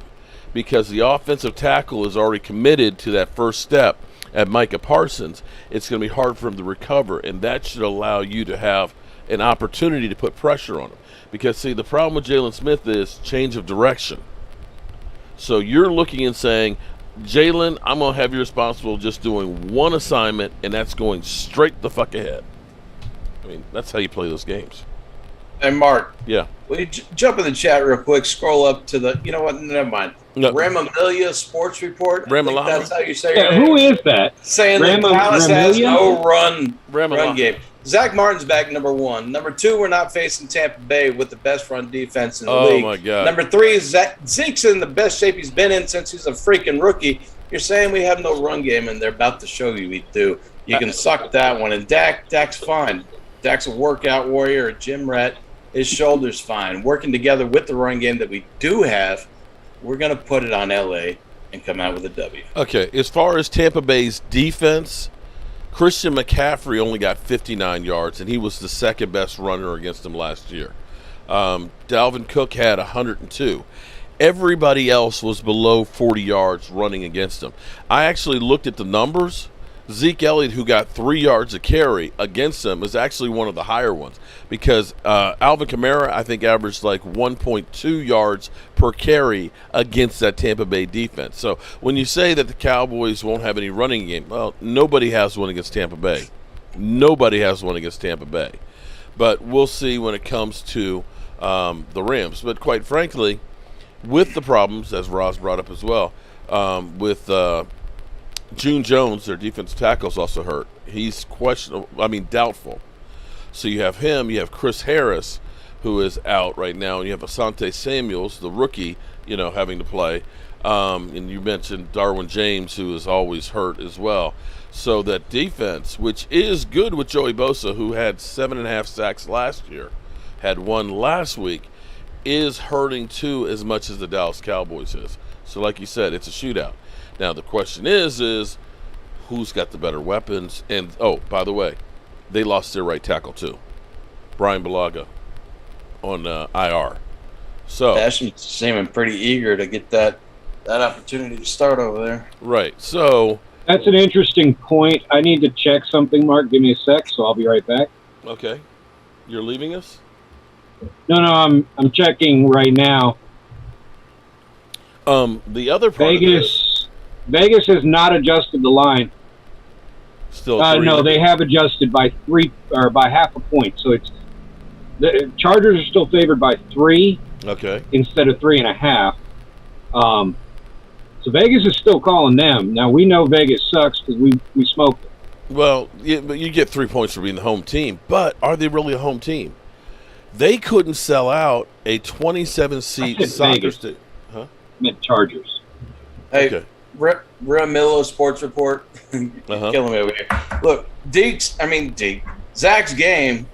because the offensive tackle is already committed to that first step. At Micah Parsons, it's going to be hard for him to recover, and that should allow you to have an opportunity to put pressure on him. Because, see, the problem with Jalen Smith is change of direction. So you're looking and saying, Jalen, I'm going to have you responsible just doing one assignment, and that's going straight the fuck ahead. I mean, that's how you play those games. And Mark. Yeah. Will you jump in the chat real quick? Scroll up to the. You know what? Never mind. No. Ramamelia Sports Report. Ramalama? That's how you say Yeah, it. who is that? Saying that Dallas has no run game. Zach Martin's back, number 1. Number 2, we're not facing Tampa Bay with the best run defense in the league. Oh, my God. Number 3, Zeke's in the best shape he's been in since he's a freaking rookie. You're saying we have no run game, and they're about to show you we do. You can suck that one. And Dak's fine. Dak's a workout warrior, a gym rat. His shoulder's fine. Working together with the run game that we do have, we're going to put it on L.A. and come out with a W. Okay, as far as Tampa Bay's defense, Christian McCaffrey only got 59 yards, and he was the second best runner against them last year. Dalvin Cook had 102. Everybody else was below 40 yards running against them. I actually looked at the numbers. Zeke Elliott, who got 3 yards a carry against them, is actually one of the higher ones because Alvin Kamara, I think, averaged like 1.2 yards per carry against that Tampa Bay defense. So when you say that the Cowboys won't have any running game, well, nobody has one against Tampa Bay. Nobody has one against Tampa Bay. But we'll see when it comes to the Rams. But quite frankly, with the problems, as Roz brought up as well, with June Jones, their defensive tackle, is also hurt. He's doubtful. So you have him, you have Chris Harris, who is out right now, and you have Asante Samuels, the rookie, having to play. And you mentioned Darwin James, who is always hurt as well. So that defense, which is good with Joey Bosa, who had 7.5 sacks last year, had 1 last week, is hurting too as much as the Dallas Cowboys is. So like you said, it's a shootout. Now the question is who's got the better weapons? And by the way, they lost their right tackle too, Brian Bulaga, on IR. So Ashton's seeming pretty eager to get that opportunity to start over there. Right. So that's an interesting point. I need to check something, Mark. Give me a sec, so I'll be right back. Okay. You're leaving us? No, I'm checking right now. The other part Vegas has not adjusted the line. Still no, they have adjusted by 3 or by half a point. So it's the Chargers are still favored by 3. Okay. Instead of 3.5. So Vegas is still calling them. Now we know Vegas sucks because we smoked it. Well, but you get 3 points for being the home team. But are they really a home team? They couldn't sell out a 27-seat soccer stadium. Huh? I meant Chargers. Hey, okay. Ramillo Sports Report. Killing me over here. Look, Zach's game.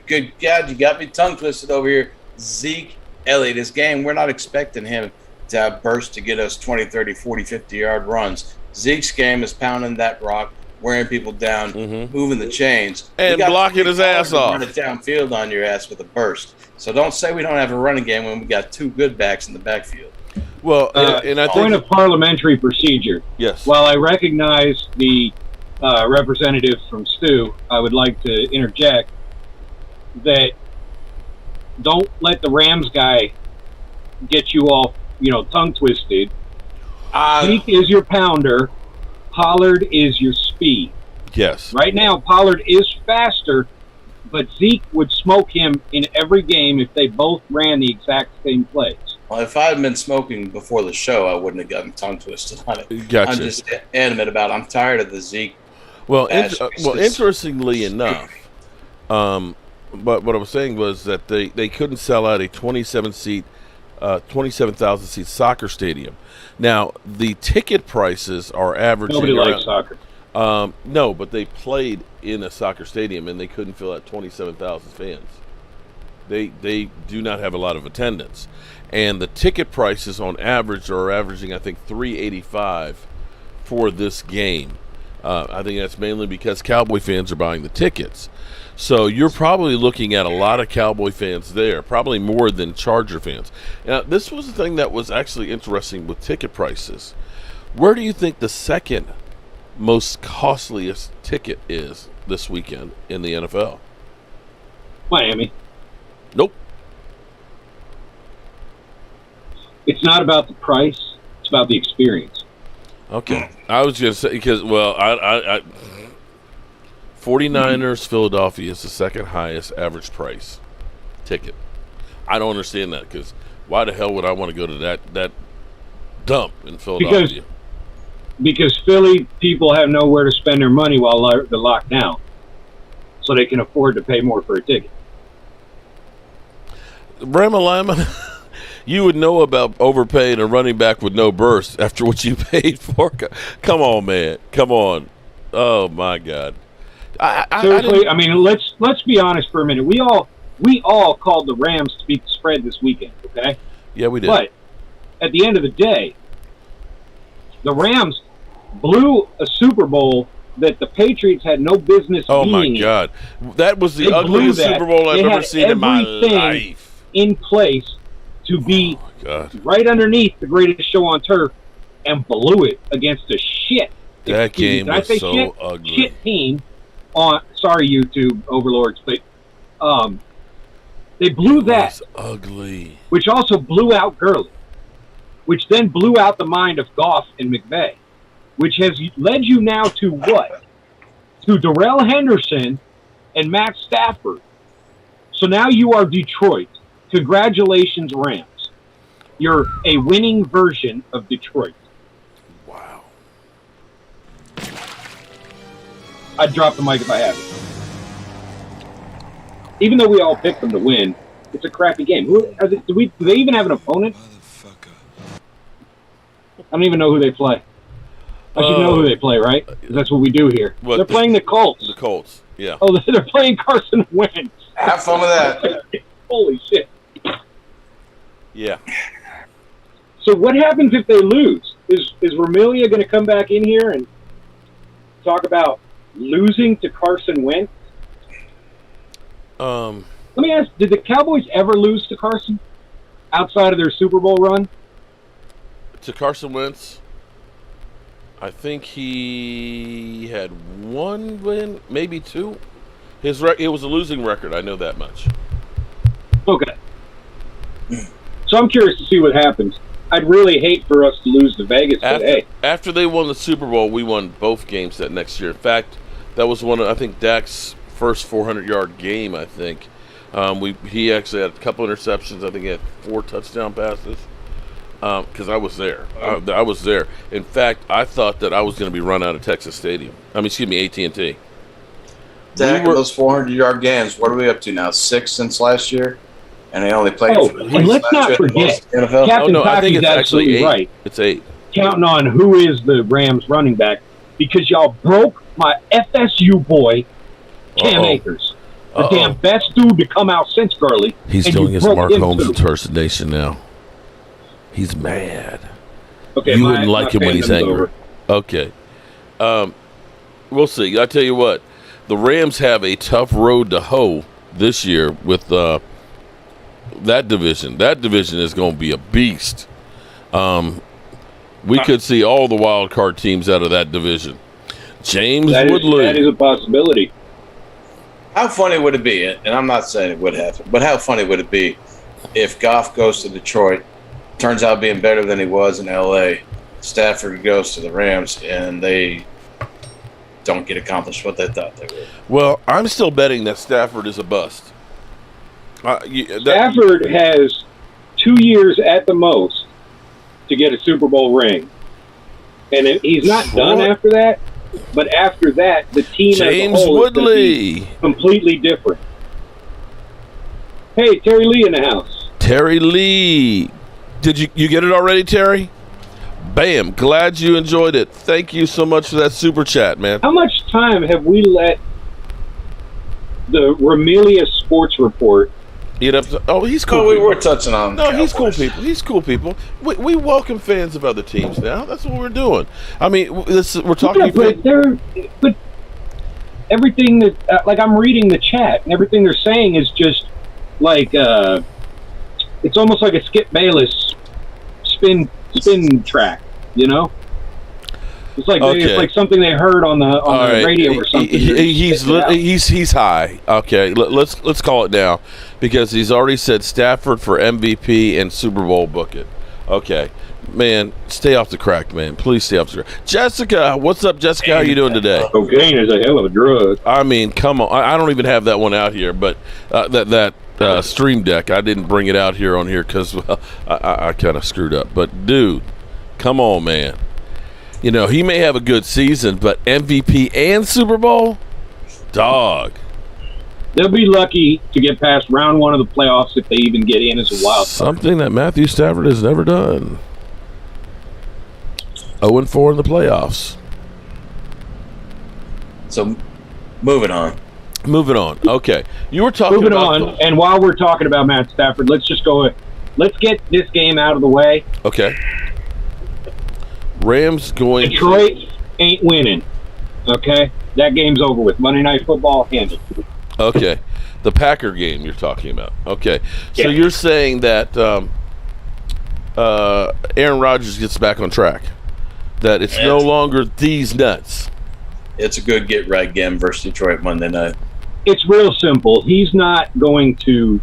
Good God, you got me tongue twisted over here. Zeke Elliott, his game, we're not expecting him to have bursts to get us 20, 30, 40, 50-yard runs. Zeke's game is pounding that rock, wearing people down, moving the chains. And blocking his ass off. Run it downfield on your ass with a burst. So don't say we don't have a running game when we got 2 good backs in the backfield. Well, and I think point of parliamentary procedure. Yes. While I recognize the representative from Stu, I would like to interject that don't let the Rams guy get you all, tongue twisted. Zeke is your pounder. Pollard is your speed. Yes. Right now, Pollard is faster, but Zeke would smoke him in every game if they both ran the exact same plays. Well, if I had been smoking before the show, I wouldn't have gotten tongue twisted on it. Gotcha. I'm just adamant about it. I'm tired of the Zeke. Well, interestingly enough, but what I was saying was that they couldn't sell out a 27,000 seat soccer stadium. Now the ticket prices are averaging. Nobody likes soccer. No, but they played in a soccer stadium and they couldn't fill out 27,000 fans. They do not have a lot of attendance, and the ticket prices on average are averaging, I think, $385 for this game. I think that's mainly because Cowboy fans are buying the tickets. So you're probably looking at a lot of Cowboy fans there, probably more than Charger fans. Now, this was the thing that was actually interesting with ticket prices. Where do you think the second most costliest ticket is this weekend in the NFL? Miami. Nope. It's not about the price. It's about the experience. Okay. I was going to say, because, 49ers Philadelphia is the second highest average price. ticket. I don't understand that, because why the hell would I want to go to that dump in Philadelphia? Because Philly people have nowhere to spend their money while they're locked down, so they can afford to pay more for a ticket. Ramalama, you would know about overpaying a running back with no burst after what you paid for. Come on, man. Come on. Oh my God. Seriously, I mean, let's be honest for a minute. We all called the Rams to beat the spread this weekend. Okay. Yeah, we did. But at the end of the day, the Rams blew a Super Bowl that the Patriots had no business being. Oh my God, that was the ugliest Super Bowl I've ever seen in my life. In place to be right underneath the greatest show on turf, and blew it against a shit. That game was so ugly. Shit team. Sorry, YouTube overlords, but they blew that. Ugly. Which also blew out Gurley, which then blew out the mind of Goff and McVay, which has led you now to what? To Darrell Henderson and Matt Stafford. So now you are Detroit. Congratulations, Rams. You're a winning version of Detroit. Wow. I'd drop the mic if I had it. Even though we all picked them to win, it's a crappy game. Do they even have an opponent? I don't even know who they play. I should know who they play, right? 'Cause that's what we do here. What, they're playing the Colts. The Colts, yeah. Oh, they're playing Carson Wentz. Have fun with that. Holy shit. Yeah. So what happens if they lose? Is Romelia going to come back in here and talk about losing to Carson Wentz? Let me ask, did the Cowboys ever lose to Carson outside of their Super Bowl run? To Carson Wentz, I think he had one win, maybe two. It was a losing record, I know that much. Okay. So I'm curious to see what happens. I'd really hate for us to lose to Vegas today. After they won the Super Bowl, we won both games that next year. In fact, that was one of, I think, Dak's first 400-yard game, I think. He actually had a couple interceptions. I think he had 4 touchdown passes. Because I was there. I was there. In fact, I thought that I was going to be run out of Texas Stadium. AT&T. Dak, those 400-yard games, what are we up to now? 6 since last year? And they only played for the and let's not forget, Captain Tocky's absolutely 8. Right. It's 8. Counting on who is the Rams running back, because y'all broke my FSU boy, Cam Akers. The damn best dude to come out since Gurley. He's doing his Mark Holmes impersonation now. He's mad. Okay, you wouldn't like him when he's angry. Okay. We'll see. I tell you what, the Rams have a tough road to hoe this year with that division. That division is going to be a beast. We could see all the wild card teams out of that division. James Woodley. That is a possibility. How funny would it be, and I'm not saying it would happen, but how funny would it be if Goff goes to Detroit, turns out being better than he was in L.A., Stafford goes to the Rams, and they don't get accomplished what they thought they would? Well, I'm still betting that Stafford is a bust. Stafford has 2 years at the most to get a Super Bowl ring. And he's not done after that, but after that, the team as a whole is going to be completely different. Hey, Terry Lee in the house. Terry Lee. Did you get it already, Terry? B.A.M. Glad you enjoyed it. Thank you so much for that super chat, man. How much time have we let the Romelia Sports Report? He's cool. Oh, we were touching on. No, he's cool people. He's cool people. We welcome fans of other teams now. That's what we're doing. I mean, we're talking. Yeah, but everything that like I'm reading the chat and everything they're saying is just like it's almost like a Skip Bayless spin track, you know. It's like it's like something they heard on the radio or something. He's high. Okay, let's call it now, because he's already said Stafford for MVP and Super Bowl book it. Okay, man, stay off the crack, man. Please stay off the crack. Jessica, what's up, Jessica? How you doing today? Cocaine is a hell of a drug. I mean, come on. I don't even have that one out here, but Stream Deck. I didn't bring it out here on here because I kind of screwed up. But, dude, come on, man. You know, he may have a good season, but MVP and Super Bowl? Dog. They'll be lucky to get past round one of the playoffs if they even get in as a wild card. Something that Matthew Stafford has never done. 0-4 in the playoffs. So, moving on. Okay. You were talking moving about on, and while we're talking about Matt Stafford, let's get this game out of the way. Okay. Rams going. Detroit ain't winning. Okay? That game's over with. Monday Night Football, handled. Okay. The Packer game you're talking about. Okay. So Yeah. you're saying that Aaron Rodgers gets back on track. That it's no longer these nuts. It's a good get-right game versus Detroit Monday night. It's real simple. He's not going to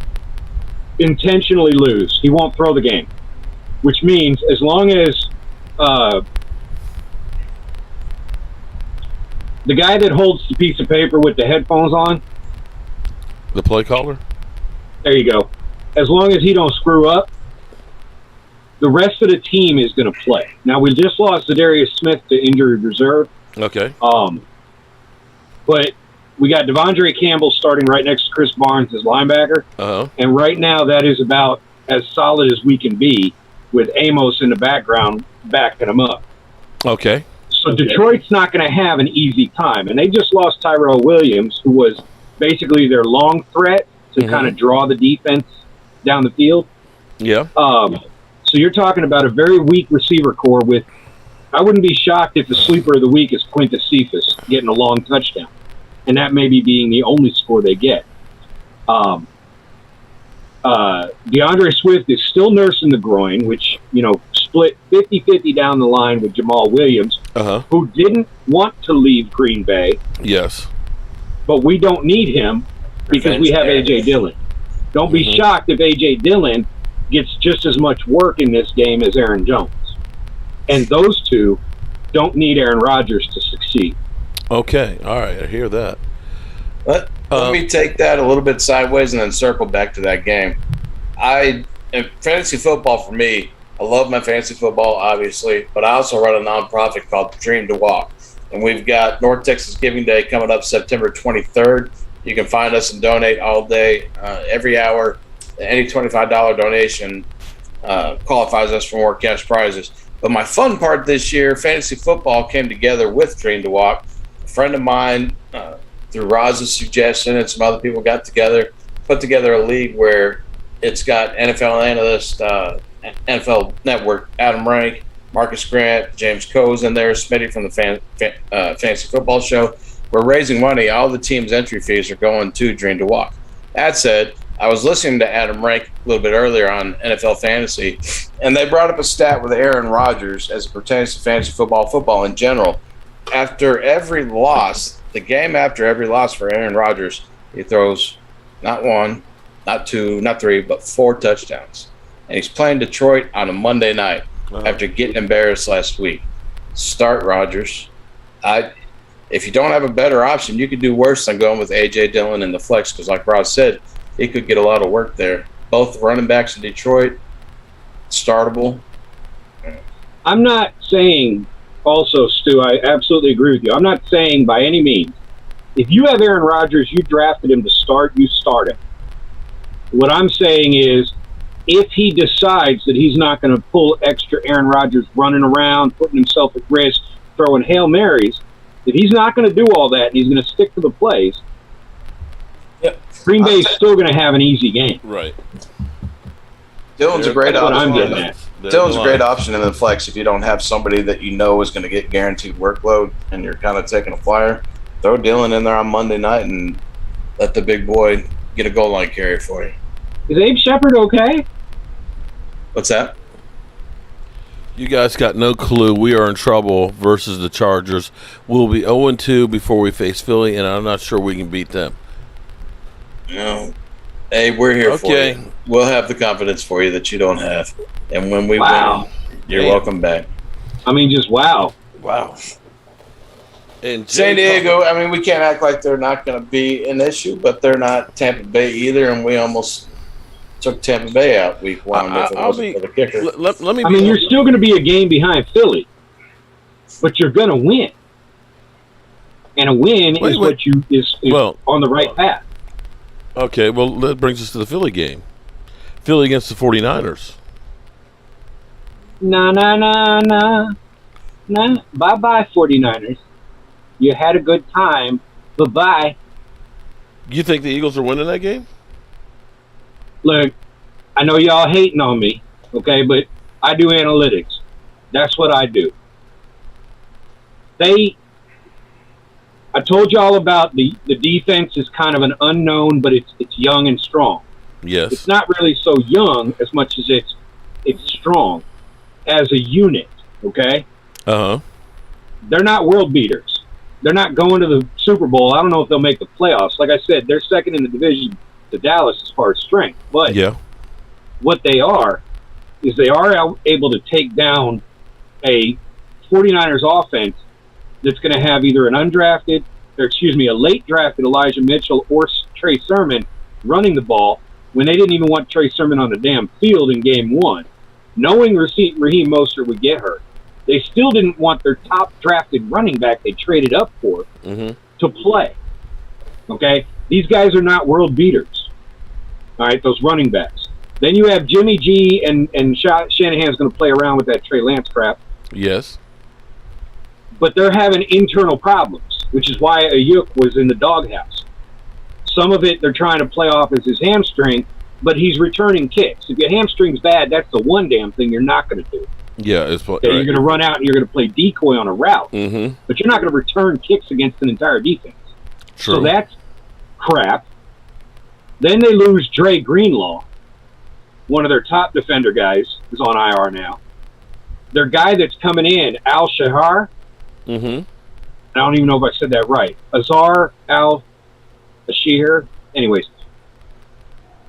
intentionally lose. He won't throw the game, which means as long as the guy that holds the piece of paper with the headphones on, The play caller? there you go. As long as he don't screw up, the rest of the team is going to play. Now, we just lost Zadarius Smith to injured reserve. Okay. But we got Devondre Campbell starting right next to Chris Barnes as linebacker. Uh-huh. And right now, that is about as solid as we can be with Amos in the background backing him up. Okay. So Detroit's not going to have an easy time. And they just lost Tyrell Williams, who was basically their long threat to kind of draw the defense down the field. Yeah. So you're talking about a very weak receiver core with, I wouldn't be shocked if the sleeper of the week is Quintus Cephas getting a long touchdown. And that maybe being the only score they get. DeAndre Swift is still nursing the groin, which, split 50-50 down the line with Jamal Williams, who didn't want to leave Green Bay. Yes. But we don't need him because we have A.J. Dillon. Don't be shocked if A.J. Dillon gets just as much work in this game as Aaron Jones. And those two don't need Aaron Rodgers to succeed. Okay. All right. I hear that. Let me take that a little bit sideways and then circle back to that game. Fantasy football for me, I love my fantasy football, obviously, but I also run a nonprofit called Dream to Walk. And we've got North Texas Giving Day coming up September 23rd. You can find us and donate all day, every hour. Any $25 donation qualifies us for more cash prizes. But my fun part this year, fantasy football came together with Dream to Walk. A friend of mine, through Roz's suggestion and some other people got together, put together a league where it's got NFL analyst, NFL Network, Adam Rank, Marcus Grant, James Coe's in there, Smitty from the Fantasy Football Show. We're raising money. All the team's entry fees are going to Dream to Walk. That said, I was listening to Adam Rank a little bit earlier on NFL Fantasy, and they brought up a stat with Aaron Rodgers as it pertains to fantasy football in general. After every loss, the game after every loss for Aaron Rodgers, he throws not one, not two, not three, but 4 touchdowns. And he's playing Detroit on a Monday night after getting embarrassed last week. Start Rodgers. If you don't have a better option, you could do worse than going with A.J. Dillon in the flex because, like Ross said, he could get a lot of work there. Both running backs in Detroit, startable. I'm not saying, also, Stu, I absolutely agree with you. I'm not saying by any means, if you have Aaron Rodgers, you drafted him to start, you start him. What I'm saying is, if he decides that he's not going to pull extra Aaron Rodgers running around, putting himself at risk, throwing Hail Marys, if he's not going to do all that and he's going to stick to the plays, Green Bay's still going to have an easy game. Right. Dillon's a great That's what I'm option. getting at. Dillon's a great option in the flex if you don't have somebody that you know is going to get guaranteed workload and you're kind of taking a flyer. Throw Dillon in there on Monday night and let the big boy get a goal line carry for you. Is Abe Shepard okay? What's that? You guys got no clue. We are in trouble versus the Chargers. We'll be 0-2 before we face Philly, and I'm not sure we can beat them. No. Hey, we're here for you. We'll have the confidence for you that you don't have. And when we win, you're welcome back. I mean, just wow. Wow. And San Diego, I mean, we can't act like they're not going to be an issue, but they're not Tampa Bay either, and we almost took Tampa Bay out week one if it wasn't for the kicker. You're still going to be a game behind Philly, but you're going to win. And a win is on the right path. Okay, well, that brings us to the Philly game. Philly against the 49ers. Nah. Bye-bye, 49ers. You had a good time. Bye-bye. You think the Eagles are winning that game? Look, I know y'all hating on me, okay, but I do analytics. That's what I do. I told y'all about the defense is kind of an unknown, but it's young and strong. Yes. It's not really so young as much as it's strong as a unit, okay? Uh-huh. They're not world beaters. They're not going to the Super Bowl. I don't know if they'll make the playoffs. Like I said, they're second in the division to Dallas as far as strength. But what they are is they are able to take down a 49ers offense that's going to have either a late drafted Elijah Mitchell or Trey Sermon running the ball when they didn't even want Trey Sermon on the damn field in game one. Knowing Raheem Mostert would get hurt, they still didn't want their top drafted running back they traded up for to play. Okay? These guys are not world beaters. All right, those running backs. Then you have Jimmy G and Shanahan's going to play around with that Trey Lance crap. Yes. But they're having internal problems, which is why Ayuk was in the doghouse. Some of it they're trying to play off as his hamstring, but he's returning kicks. If your hamstring's bad, that's the one damn thing you're not going to do. Yeah, you're going to run out and you're going to play decoy on a route, but you're not going to return kicks against an entire defense. True. So that's crap. Then they lose Dre Greenlaw, one of their top defender guys, is on IR now. Their guy that's coming in, Al Shahar. I don't even know if I said that right. Azar Al-Ashir. Anyways,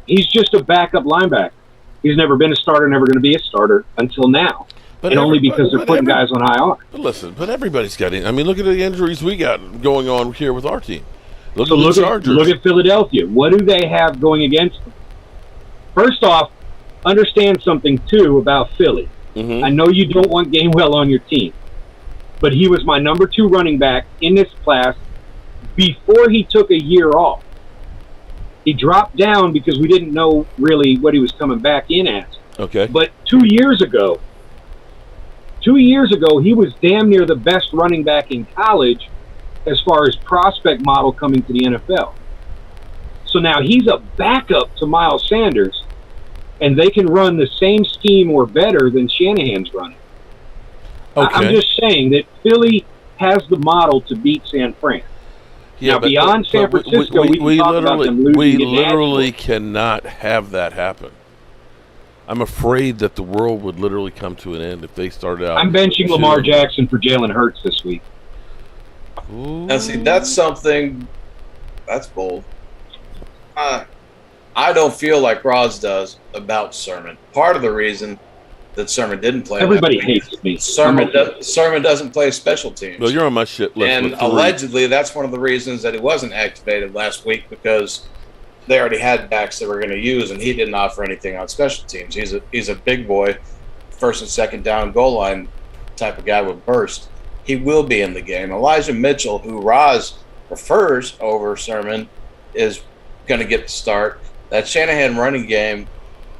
he's just a backup linebacker. He's never been a starter, never going to be a starter until now. And only because they're putting guys on IR. But everybody's got it. I mean, look at the injuries we got going on here with our team. Look at the Chargers. Look at Philadelphia. What do they have going against them? First off, understand something, too, about Philly. I know you don't want Gainwell on your team, but he was my number 2 running back in this class before he took a year off. He dropped down because we didn't know really what he was coming back in as. Okay. But 2 years ago, he was damn near the best running back in college as far as prospect model coming to the NFL. So now he's a backup to Miles Sanders, and they can run the same scheme or better than Shanahan's running. Okay. I'm just saying that Philly has the model to beat San Fran. Yeah, now, beyond San Francisco, we talk about them losing. We literally cannot have that happen. I'm afraid that the world would literally come to an end if they started out. I'm benching Lamar Jackson for Jalen Hurts this week. Ooh. Now, see, that's something that's bold. I don't feel like Roz does about Sermon. Part of the reason that Sermon didn't play. Everybody hates me. Sermon doesn't play special teams. Well, you're on my shit list. And allegedly, that's one of the reasons that he wasn't activated last week, because they already had backs they were going to use, and he didn't offer anything on special teams. He's a big boy, first and second down goal line type of guy with burst. He will be in the game. Elijah Mitchell, who Roz prefers over Sermon, is going to get the start. That Shanahan running game,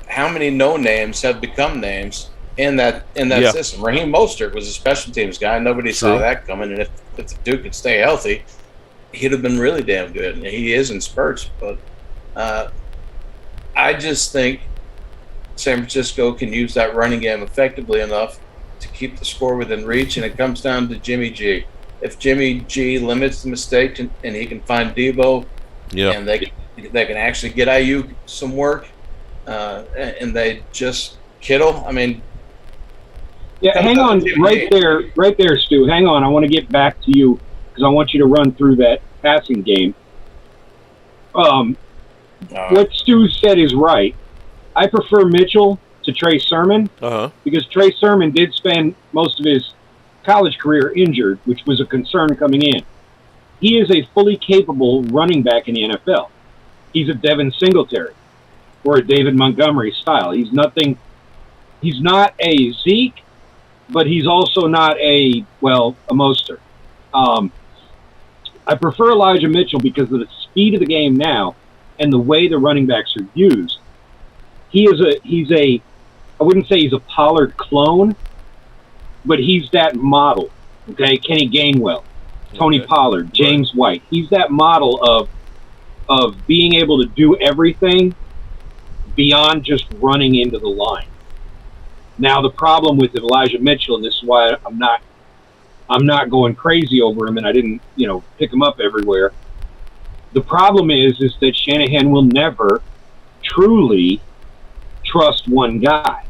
how many no names have become names in that system? Raheem Mostert was a special teams guy. Nobody saw that coming. And if the dude could stay healthy, he'd have been really damn good. And he is in spurts. But I just think San Francisco can use that running game effectively enough to keep the score within reach. And it comes down to Jimmy G. If Jimmy G limits the mistake and he can find Debo, and they can actually get IU some work, and they just Kittle. I mean, hang on right there, Stu. Hang on, I want to get back to you because I want you to run through that passing game. What Stu said is right. I prefer Mitchell to Trey Sermon because Trey Sermon did spend most of his college career injured, which was a concern coming in. He is a fully capable running back in the NFL. He's a Devin Singletary or a David Montgomery style. He's not a Zeke, but he's also not a Mostert. I prefer Elijah Mitchell because of the speed of the game now and the way the running backs are used. I wouldn't say he's a Pollard clone, but he's that model. Okay, Kenny Gainwell, Tony Pollard, James White. He's that model of being able to do everything beyond just running into the line. Now the problem with Elijah Mitchell, and this is why I'm not going crazy over him, and I didn't pick him up everywhere. The problem is that Shanahan will never truly trust one guy.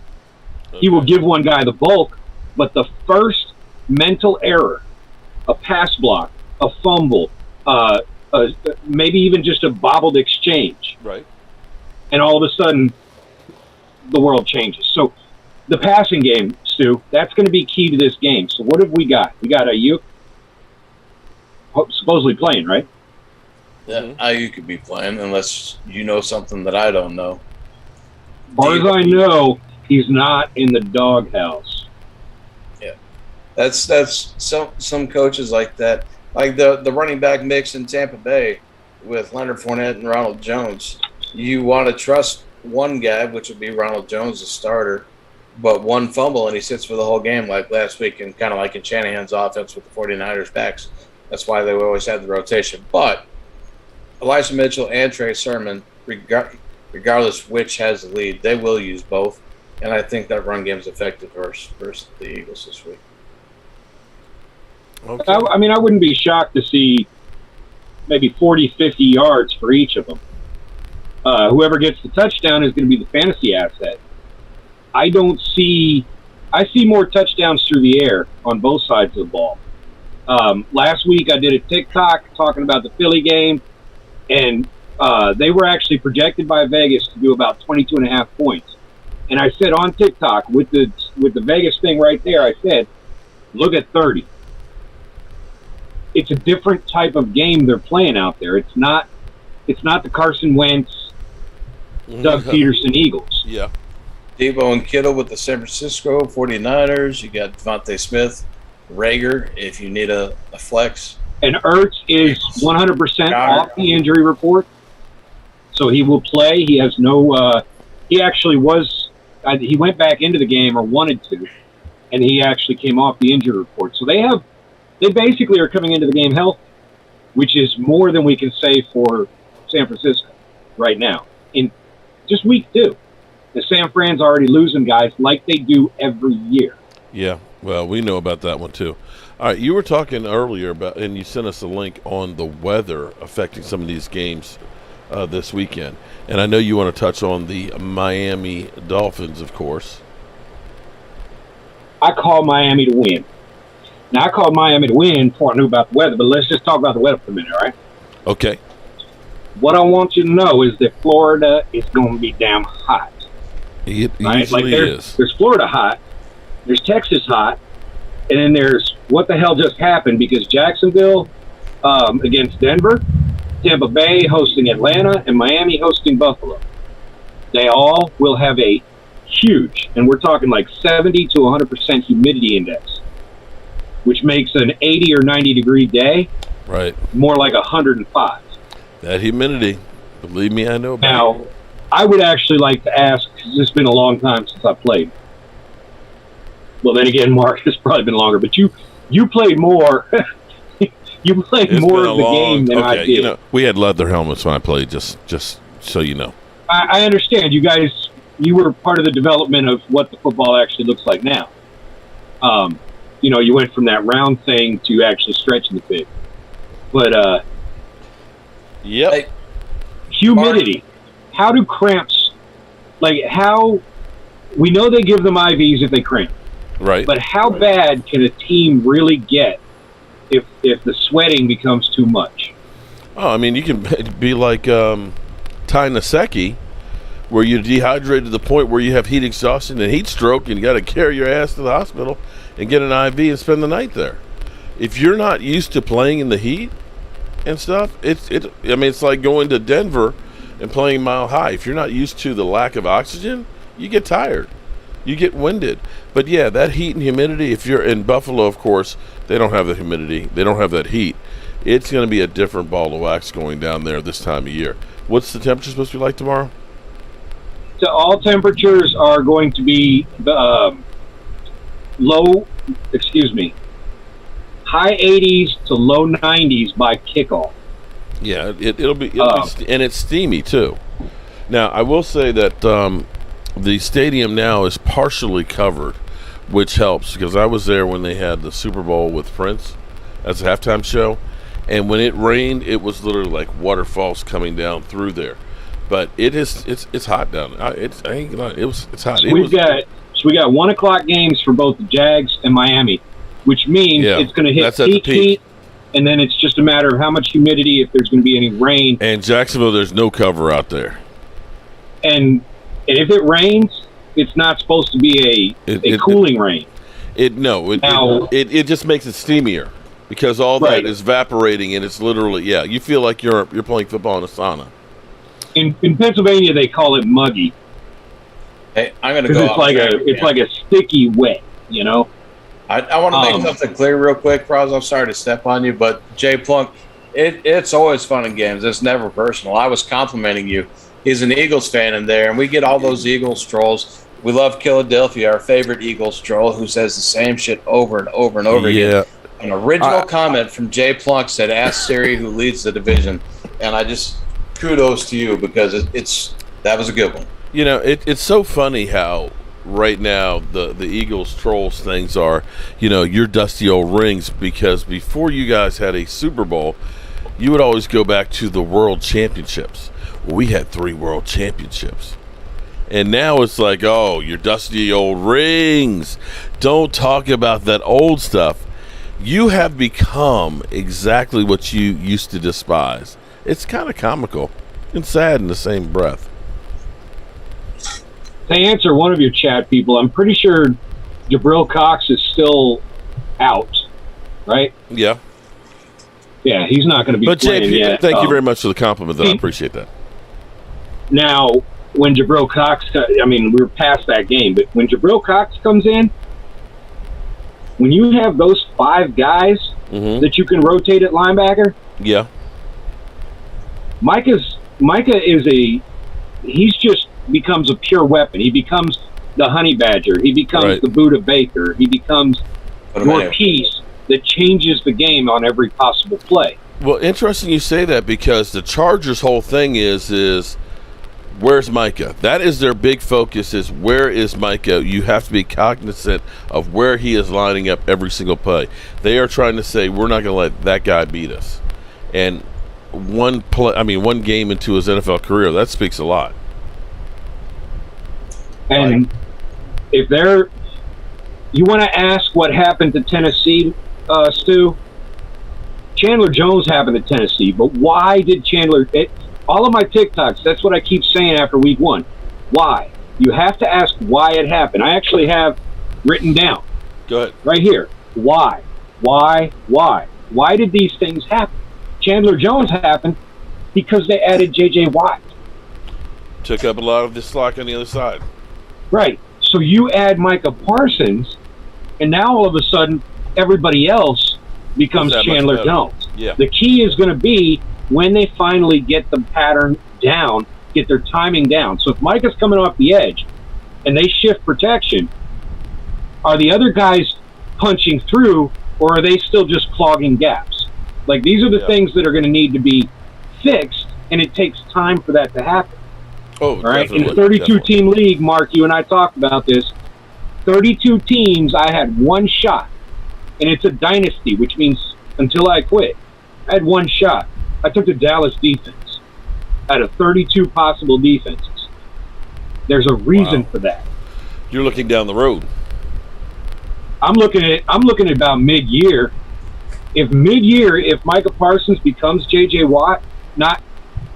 He will give one guy the bulk, but the first mental error, a pass block, a fumble, maybe even just a bobbled exchange, right? And all of a sudden, the world changes. So the passing game, Stu, that's going to be key to this game. So what have we got? We got Ayuk supposedly playing, right? Yeah, Ayuk could be playing unless you know something that I don't know. As far as I know, he's not in the doghouse. Yeah, that's some coaches like that, like the running back mix in Tampa Bay with Leonard Fournette and Ronald Jones. You want to trust one guy, which would be Ronald Jones, the starter, but one fumble and he sits for the whole game, like last week, and kind of like in Shanahan's offense with the 49ers backs. That's why they always had the rotation. But Elijah Mitchell and Trey Sermon, regardless which has the lead, they will use both. And I think that run game is effective versus the Eagles this week. Okay. I wouldn't be shocked to see maybe 40, 50 yards for each of them. Whoever gets the touchdown is going to be the fantasy asset. I see more touchdowns through the air on both sides of the ball. Last week I did a TikTok talking about the Philly game, and they were actually projected by Vegas to do about 22.5 points. And I said on TikTok with the Vegas thing right there, I said, look at 30. It's a different type of game they're playing out there. It's not the Carson Wentz, Doug Peterson Eagles. Yeah. Debo and Kittle with the San Francisco 49ers. You got Devontae Smith, Rager, if you need a flex. And Ertz is 100% off the injury report, so he will play. He has no he actually was he went back into the game, or wanted to, and he actually came off the injury report. So they basically are coming into the game healthy, which is more than we can say for San Francisco right now. In just week 2, the San Fran's already losing guys like they do every year. Yeah, well, we know about that one too. All right, you were talking earlier about, and you sent us a link on the weather affecting some of these games this weekend. And I know you want to touch on the Miami Dolphins, of course. I called Miami to win. Now, I called Miami to win before I knew about the weather, but let's just talk about the weather for a minute, all right? Okay. What I want you to know is that Florida is going to be damn hot. It right? usually is. There's Florida hot, there's Texas hot, and then there's what the hell just happened, because Jacksonville against Denver, Tampa Bay hosting Atlanta, and Miami hosting Buffalo. They all will have a huge, and we're talking like 70 to 100% humidity index, which makes an 80 or 90 degree day right more like 105. That humidity, believe me, I know about now, it. I would actually like to ask, because it's been a long time since I played. Well, then again, Mark, it's probably been longer, but you played more. You played more of the game than I did. You know, we had leather helmets when I played, just so you know. I understand. You were part of the development of what the football actually looks like now. You went from that round thing to actually stretching the pig. But, yep. Humidity. How do cramps, we know they give them IVs if they cramp. Right. But how bad can a team really get if the sweating becomes too much? Oh, I mean, you can be like Ty Nsekhe, where you're dehydrated to the point where you have heat exhaustion and heat stroke, and you got to carry your ass to the hospital. and get an IV and spend the night there. If you're not used to playing in the heat and stuff, it's like going to Denver and playing Mile High. If you're not used to the lack of oxygen, you get tired. You get winded. But yeah, that heat and humidity, if you're in Buffalo, of course, they don't have the humidity. They don't have that heat. It's going to be a different ball of wax going down there this time of year. What's the temperature supposed to be like tomorrow? So all temperatures are going to be high 80s to low 90s by kickoff. Yeah, it'll be and it's steamy too. Now, I will say that the stadium now is partially covered, which helps because I was there when they had the Super Bowl with Prince as a halftime show, and when it rained, it was literally like waterfalls coming down through there. But it's hot down there. It's hot. So we got 1 o'clock games for both the Jags and Miami, which means it's going to hit peak heat, and then it's just a matter of how much humidity, if there's going to be any rain. And Jacksonville, there's no cover out there. And if it rains, it's not supposed to be a cooling rain. It just makes it steamier because all that is evaporating, and it's literally you feel like you're playing football in a sauna. In Pennsylvania, they call it muggy. Hey, I'm going to go. It's like a sticky wet, you know. I want to make something clear real quick, Roz. I'm sorry to step on you, but Jay Plunk, it's always fun in games. It's never personal. I was complimenting you. He's an Eagles fan in there, and we get all those Eagles trolls. We love Philadelphia, our favorite Eagles troll, who says the same shit over and over and over again. An original comment from Jay Plunk said, "Ask Siri who leads the division," and I just kudos to you because that was a good one. You know, it's so funny how right now the Eagles trolls things are, your dusty old rings, because before you guys had a Super Bowl, you would always go back to the World Championships. Well, we had 3 World Championships. And now it's like, oh, your dusty old rings. Don't talk about that old stuff. You have become exactly what you used to despise. It's kind of comical and sad in the same breath. To answer one of your chat people, I'm pretty sure Jabril Cox is still out, right? Yeah. Yeah, he's not going to be playing yet. Thank you very much for the compliment, though. I appreciate that. Now, when Jabril Cox, we're past that game, but when Jabril Cox comes in, when you have those 5 guys that you can rotate at linebacker, Micah becomes a pure weapon. He becomes the honey badger. He becomes the Buddha Baker. He becomes your piece that changes the game on every possible play. Well, interesting you say that, because the Chargers' whole thing is where's Micah? That is their big focus, is where is Micah? You have to be cognizant of where he is lining up every single play. They are trying to say, we're not going to let that guy beat us. And one game into his NFL career, that speaks a lot. And if you want to ask what happened to Tennessee, Stu, Chandler Jones happened to Tennessee, but why did all of my TikToks, that's what I keep saying after week 1. Why? You have to ask why it happened. I actually have written down. Go ahead. Right here. Why? Why? Why? Why did these things happen? Chandler Jones happened because they added J.J. Watt. Took up a lot of the slack on the other side. Right. So you add Micah Parsons, and now all of a sudden everybody else becomes Chandler Jones. Yeah. The key is going to be when they finally get the pattern down, get their timing down. So if Micah's coming off the edge and they shift protection, are the other guys punching through, or are they still just clogging gaps? Like, these are the things that are going to need to be fixed, and it takes time for that to happen. Oh, right. In the 32-team league, Mark, you and I talked about this. 32 teams, I had 1 shot, and it's a dynasty, which means until I quit, I had 1 shot. I took the Dallas defense out of 32 possible defenses. There's a reason for that. You're looking down the road. I'm looking at about mid-year. If Micah Parsons becomes J.J. Watt, let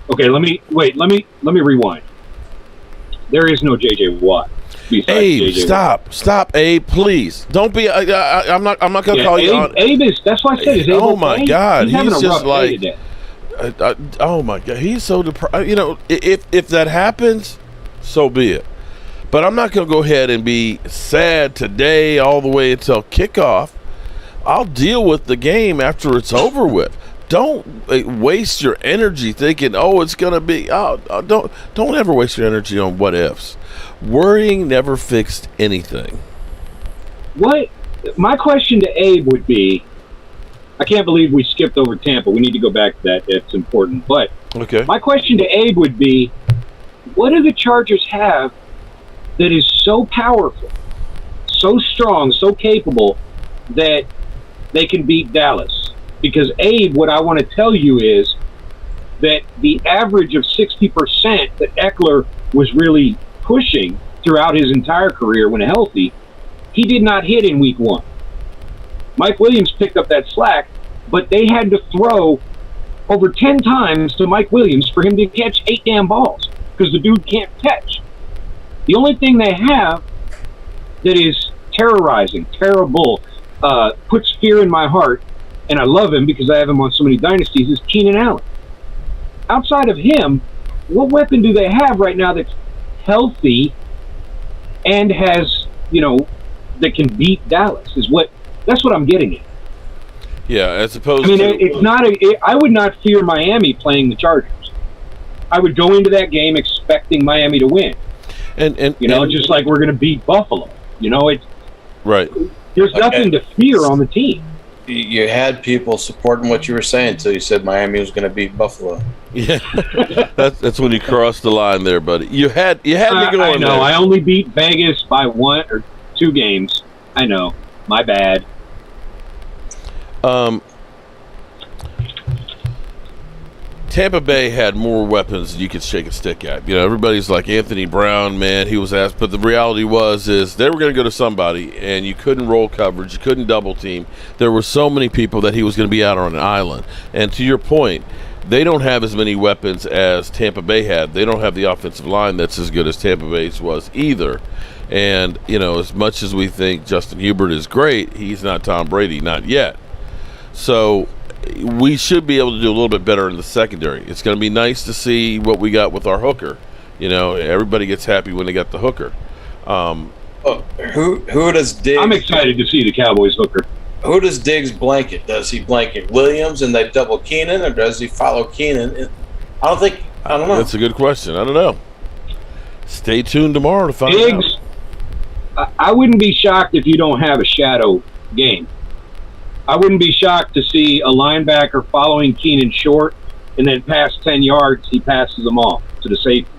me rewind. There is no J.J. Watt. Abe, stop, Abe, please. Don't be. I'm not gonna call you on. Abe is. That's why I said. Is Abe oh my God, he's just like. Oh my God, he's so depressed. You know, if that happens, so be it. But I'm not gonna go ahead and be sad today all the way until kickoff. I'll deal with the game after it's over with. Don't waste your energy thinking, "Oh, it's gonna be." Don't ever waste your energy on what ifs. Worrying never fixed anything. What? My question to Abe would be, I can't believe we skipped over Tampa. We need to go back to that. It's important. But okay. My question to Abe would be, what do the Chargers have that is so powerful, so strong, so capable that they can beat Dallas? Because, Abe, what I want to tell you is that the average of 60% that Eckler was really pushing throughout his entire career when healthy, he did not hit in week 1. Mike Williams picked up that slack, but they had to throw over 10 times to Mike Williams for him to catch 8 damn balls because the dude can't catch. The only thing they have that is terrorizing, terrible, puts fear in my heart, and I love him because I have him on so many dynasties, is Keenan Allen. Outside of him, what weapon do they have right now that's healthy and has, that can beat Dallas? That's what I'm getting at. Yeah, as opposed to... it's not I would not fear Miami playing the Chargers. I would go into that game expecting Miami to win. And just like we're going to beat Buffalo. It's... Right. There's nothing to fear on the team. You had people supporting what you were saying until you said Miami was going to beat Buffalo. Yeah, that's when you crossed the line there, buddy. You had me going. I know. There. I only beat Vegas by 1 or 2 games. I know. My bad. Tampa Bay had more weapons than you could shake a stick at. Everybody's like Anthony Brown, man. He was asked, but the reality is they were going to go to somebody, and you couldn't roll coverage, you couldn't double team. There were so many people that he was going to be out on an island. And to your point, they don't have as many weapons as Tampa Bay had. They don't have the offensive line that's as good as Tampa Bay's was either. And as much as we think Justin Herbert is great, he's not Tom Brady, not yet. So we should be able to do a little bit better in the secondary. It's going to be nice to see what we got with our hooker. Everybody gets happy when they got the hooker. Who does Diggs? I'm excited to see the Cowboys hooker. Who does Diggs blanket? Does he blanket Williams and they double Keenan, or does he follow Keenan? I don't know. That's a good question. I don't know. Stay tuned tomorrow to find Diggs, out. I wouldn't be shocked if you don't have a shadow game. I wouldn't be shocked to see a linebacker following Keenan short, and then past 10 yards, he passes them off to the safety.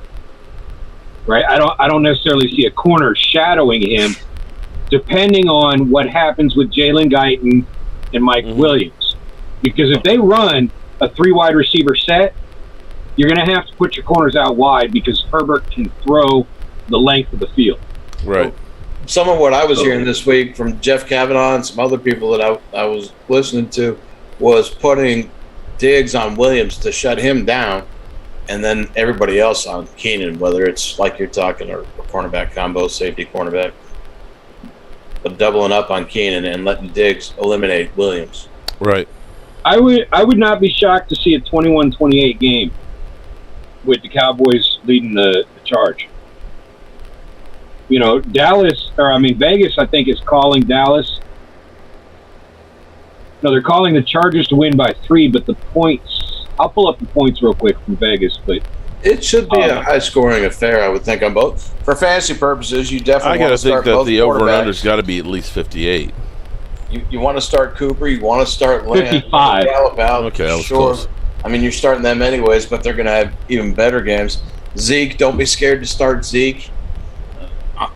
Right? I don't necessarily see a corner shadowing him, depending on what happens with Jalen Guyton and Mike Williams. Because if they run a 3 wide receiver set, you're going to have to put your corners out wide because Herbert can throw the length of the field. Right. Some of what I was hearing this week from Jeff Kavanaugh and some other people that I was listening to was putting Diggs on Williams to shut him down, and then everybody else on Keenan, whether it's like you're talking or a cornerback combo, safety cornerback, but doubling up on Keenan and letting Diggs eliminate Williams. Right. I would not be shocked to see a 21-28 game with the Cowboys leading the charge. Vegas, I think, is calling Dallas. No, they're calling the Chargers to win by 3, but the points, I'll pull up the points real quick from Vegas, but it should be a high-scoring affair, I would think, on both. For fantasy purposes, you definitely want to start both quarterbacks. I got to think that the over-and-under's got to be at least 58. You want to start Cooper, you want to start Lamb. 55. Okay, I was close. I mean, you're starting them anyways, but they're going to have even better games. Zeke, don't be scared to start Zeke.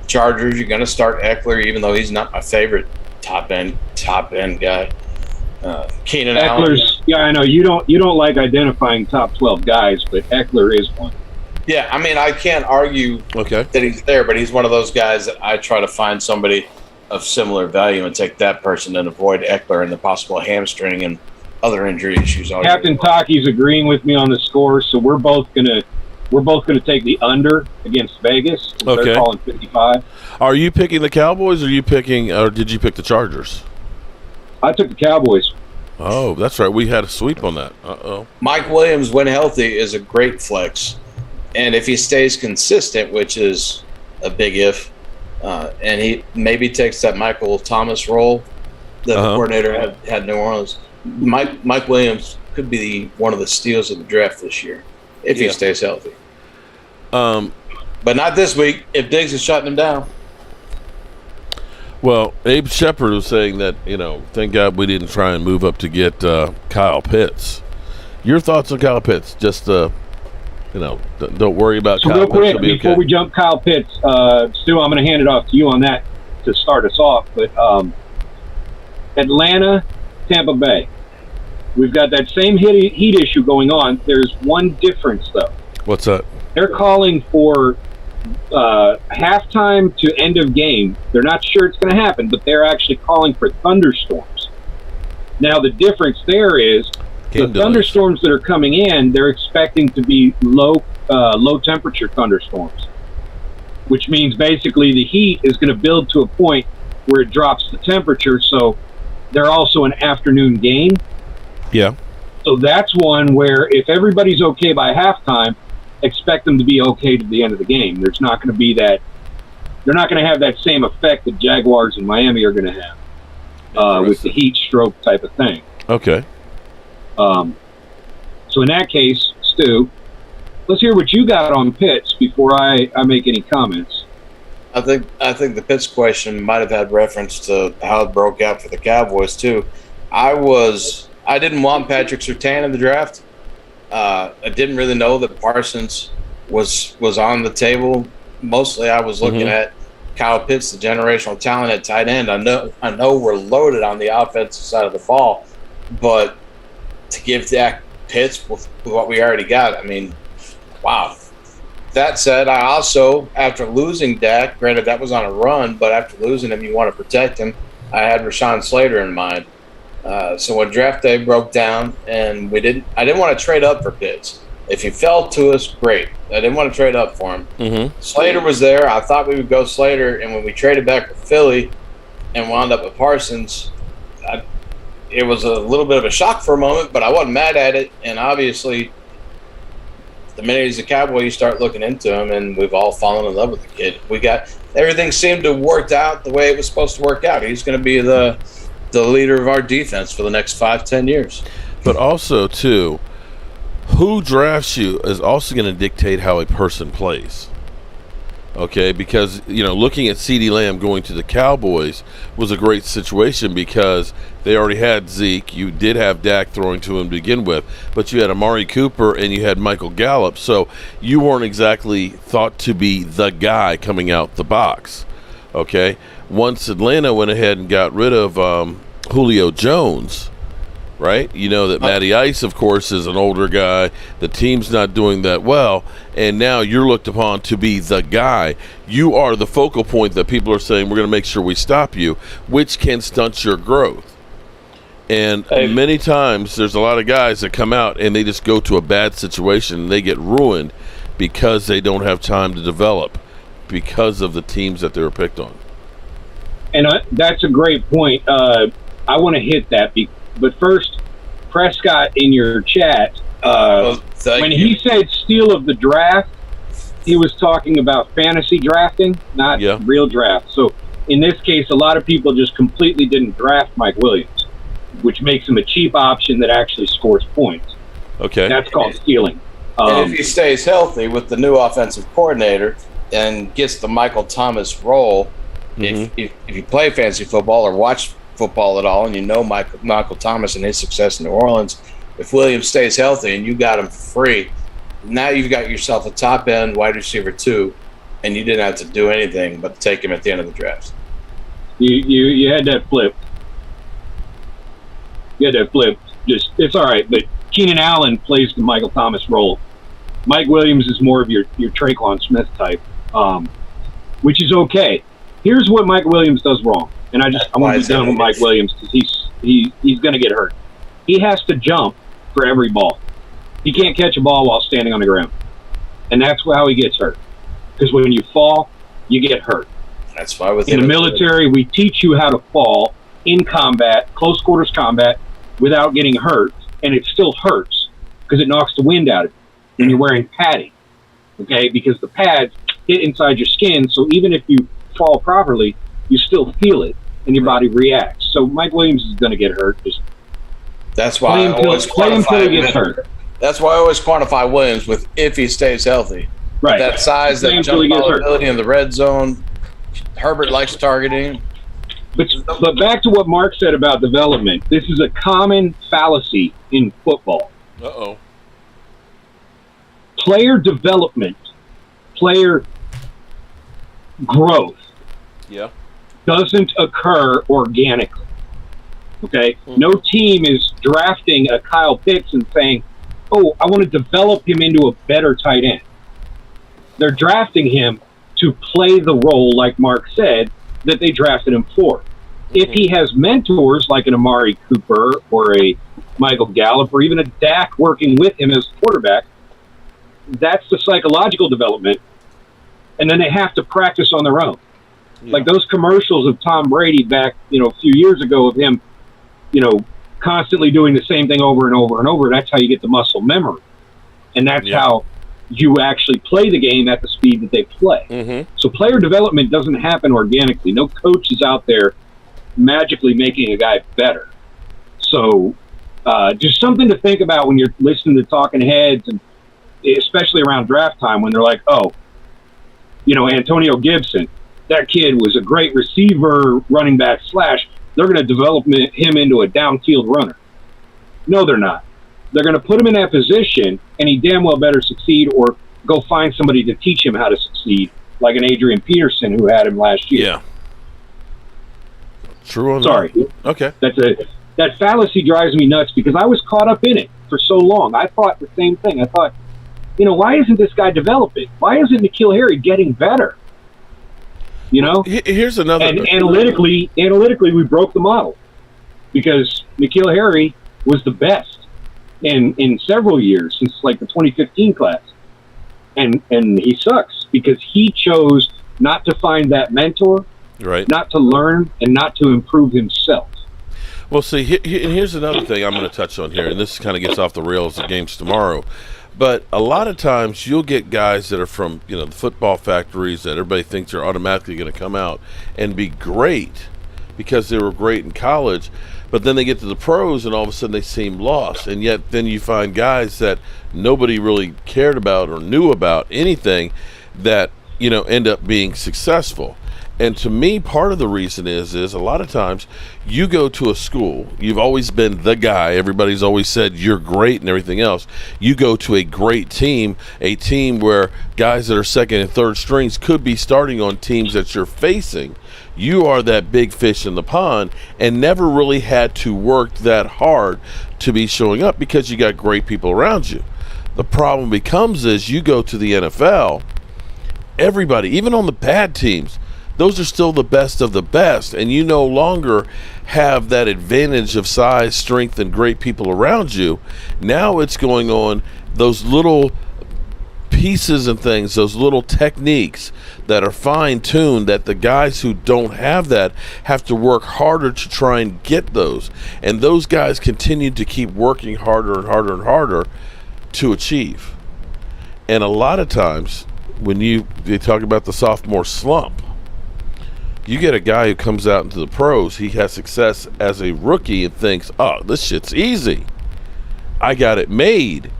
Chargers, you're going to start Eckler, even though he's not my favorite top end guy. Keenan Allen. Yeah, I know you don't like identifying top 12 guys, but Eckler is one. Yeah, I mean, I can't argue that he's there, but he's one of those guys that I try to find somebody of similar value and take that person and avoid Eckler and the possible hamstring and other injury issues. Captain Taki's agreeing with me on the score, so we're both going to We're both going to take the under against Vegas. Okay. They're calling 55. Are you picking the Cowboys, or did you pick the Chargers? I took the Cowboys. Oh, that's right. We had a sweep on that. Uh-oh. Mike Williams, when healthy, is a great flex. And if he stays consistent, which is a big if, and he maybe takes that Michael Thomas role that the coordinator had New Orleans, Mike Williams could be one of the steals of the draft this year if he stays healthy. But not this week if Diggs is shutting him down. Well, Abe Shepard was saying that, thank God we didn't try and move up to get Kyle Pitts. Your thoughts on Kyle Pitts? Just, don't worry about so Kyle real Pitts. quick, before we jump Kyle Pitts, Stu, I'm going to hand it off to you on that to start us off. But Atlanta, Tampa Bay, we've got that same heat issue going on. There's one difference, though. What's that? They're calling for halftime to end of game. They're not sure it's going to happen, but they're actually calling for thunderstorms. Now, the difference there is the thunderstorms that are coming in, they're expecting to be low temperature thunderstorms, which means basically the heat is going to build to a point where it drops the temperature. So they're also an afternoon game. Yeah. So that's one where if everybody's okay by halftime, expect them to be okay to the end of the game. There's not going to be that. They're not going to have that same effect that Jaguars and Miami are going to have with the heat stroke type of thing. Okay. So in that case, Stu, let's hear what you got on Pitts before I make any comments. I think the Pitts question might have had reference to how it broke out for the Cowboys too. I didn't want Patrick Surtain in the draft. I didn't really know that Parsons was on the table. Mostly, I was looking at Kyle Pitts, the generational talent at tight end. I know we're loaded on the offensive side of the ball, but to give Dak Pitts with what we already got, I mean, wow. That said, I also, after losing Dak, granted that was on a run, but after losing him, you want to protect him. I had Rashawn Slater in mind. So when draft day broke down, and I didn't want to trade up for Pitts. If he fell to us, great. I didn't want to trade up for him. Slater was there. I thought we would go Slater, and when we traded back with Philly and wound up with Parsons, it was a little bit of a shock for a moment, but I wasn't mad at it. And obviously, the minute he's a Cowboy, you start looking into him, and we've all fallen in love with the kid. Everything seemed to have worked out the way it was supposed to work out. He's going to be the leader of our defense for the next 5-10 years. But also, too, who drafts you is also going to dictate how a person plays. Okay, because, looking at CeeDee Lamb going to the Cowboys was a great situation because they already had Zeke. You did have Dak throwing to him to begin with, but you had Amari Cooper and you had Michael Gallup. So you weren't exactly thought to be the guy coming out the box. Okay, once Atlanta went ahead and got rid of Julio Jones, right? You know that Matty Ice, of course, is an older guy. The team's not doing that well, and now you're looked upon to be the guy. You are the focal point that people are saying, we're going to make sure we stop you, which can stunt your growth. And many times there's a lot of guys that come out and they just go to a bad situation and they get ruined because they don't have time to develop because of the teams that they were picked on. And that's a great point. I want to hit that, but first, Prescott in your chat, when he said steal of the draft, he was talking about fantasy drafting, not real draft. So in this case, a lot of people just completely didn't draft Mike Williams, which makes him a cheap option that actually scores points. Okay. That's called stealing. And if he stays healthy with the new offensive coordinator and gets the Michael Thomas role, if you play fantasy football or watch football at all and you know Michael Thomas and his success in New Orleans, if Williams stays healthy and you got him free, now you've got yourself a top-end wide receiver 2, and you didn't have to do anything but take him at the end of the draft. You had that flip. It's all right, but Keenan Allen plays the Michael Thomas role. Mike Williams is more of your Traquan Smith type, which is okay. Here's what Mike Williams does wrong, and I want to be done with Mike Williams because he's going to get hurt. He has to jump for every ball. He can't catch a ball while standing on the ground. And that's how he gets hurt. Because when you fall, you get hurt. That's why in the military, we teach you how to fall in combat, close quarters combat, without getting hurt, and it still hurts because it knocks the wind out of you when you're wearing padding. Okay, because the pads hit inside your skin, so even if you fall properly, you still feel it, and your body reacts. So Mike Williams is going to get hurt. That's why I always quantify. That's why I always quantify Williams with if he stays healthy. Right, that size, that jump ability in the red zone. Herbert likes targeting. But back to what Mark said about development. This is a common fallacy in football. Uh-oh. Player development, player growth doesn't occur organically. Okay? Mm-hmm. No team is drafting a Kyle Pitts and saying, oh, I want to develop him into a better tight end. They're drafting him to play the role, like Mark said, that they drafted him for. Mm-hmm. If he has mentors like an Amari Cooper or a Michael Gallup or even a Dak working with him as quarterback, that's the psychological development. And then they have to practice on their own. Yeah. Like those commercials of Tom Brady back, a few years ago of him, constantly doing the same thing over and over and over. That's how you get the muscle memory. And that's how you actually play the game at the speed that they play. Mm-hmm. So player development doesn't happen organically. No coach is out there magically making a guy better. So just something to think about when you're listening to talking heads, and especially around draft time when they're like, oh, Antonio Gibson, that kid was a great receiver, running back / they're going to develop him into a downfield runner. No, they're not. They're going to put him in that position, and he damn well better succeed or go find somebody to teach him how to succeed, like an Adrian Peterson who had him last year. Yeah. True on Sorry. That. Okay. That fallacy drives me nuts because I was caught up in it for so long. I thought the same thing. I thought, why isn't this guy developing? Why isn't N'Keal Harry getting better? Here's another. And analytically, we broke the model because N'Keal Harry was the best in several years since like the 2015 class, and he sucks because he chose not to find that mentor, right? Not to learn and not to improve himself. Well, see, here's another thing I'm going to touch on here, and this kind of gets off the rails of games tomorrow. But a lot of times you'll get guys that are from, the football factories that everybody thinks are automatically going to come out and be great because they were great in college, but then they get to the pros and all of a sudden they seem lost. And yet then you find guys that nobody really cared about or knew about anything that, end up being successful. And to me, part of the reason is a lot of times you go to a school, you've always been the guy, everybody's always said you're great and everything else. You go to a great team, a team where guys that are second and third strings could be starting on teams that you're facing. You are that big fish in the pond and never really had to work that hard to be showing up because you got great people around you. The problem becomes is you go to the NFL, everybody, even on the bad teams, those are still the best of the best, and you no longer have that advantage of size, strength, and great people around you. Now it's going on those little pieces and things, those little techniques that are fine-tuned that the guys who don't have that have to work harder to try and get those. And those guys continue to keep working harder and harder and harder to achieve. And a lot of times when they talk about the sophomore slump, you get a guy who comes out into the pros, he has success as a rookie and thinks, oh, this shit's easy. I got it made.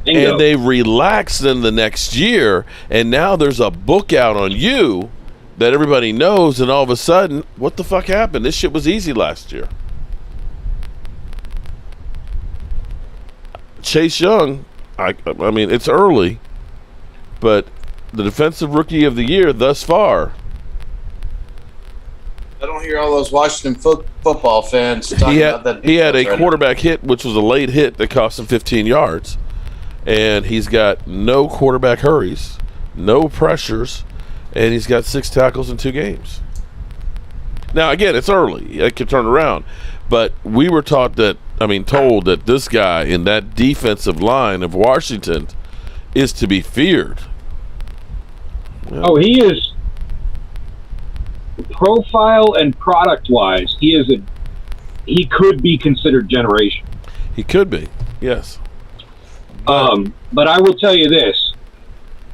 Bingo. And they relax then the next year, and now there's a book out on you that everybody knows, and all of a sudden, what the fuck happened? This shit was easy last year. Chase Young, I mean, it's early, but the defensive rookie of the year thus far. I don't hear all those Washington football fans talking about that. He had a quarterback hit, which was a late hit that cost him 15 yards. And he's got no quarterback hurries, no pressures, and he's got 6 tackles in 2 games. Now, again, it's early. It could turn around. But we were told that this guy in that defensive line of Washington is to be feared. Yeah. Oh, he is. Profile and product-wise, he could be considered generational. He could be, yes. But I will tell you this: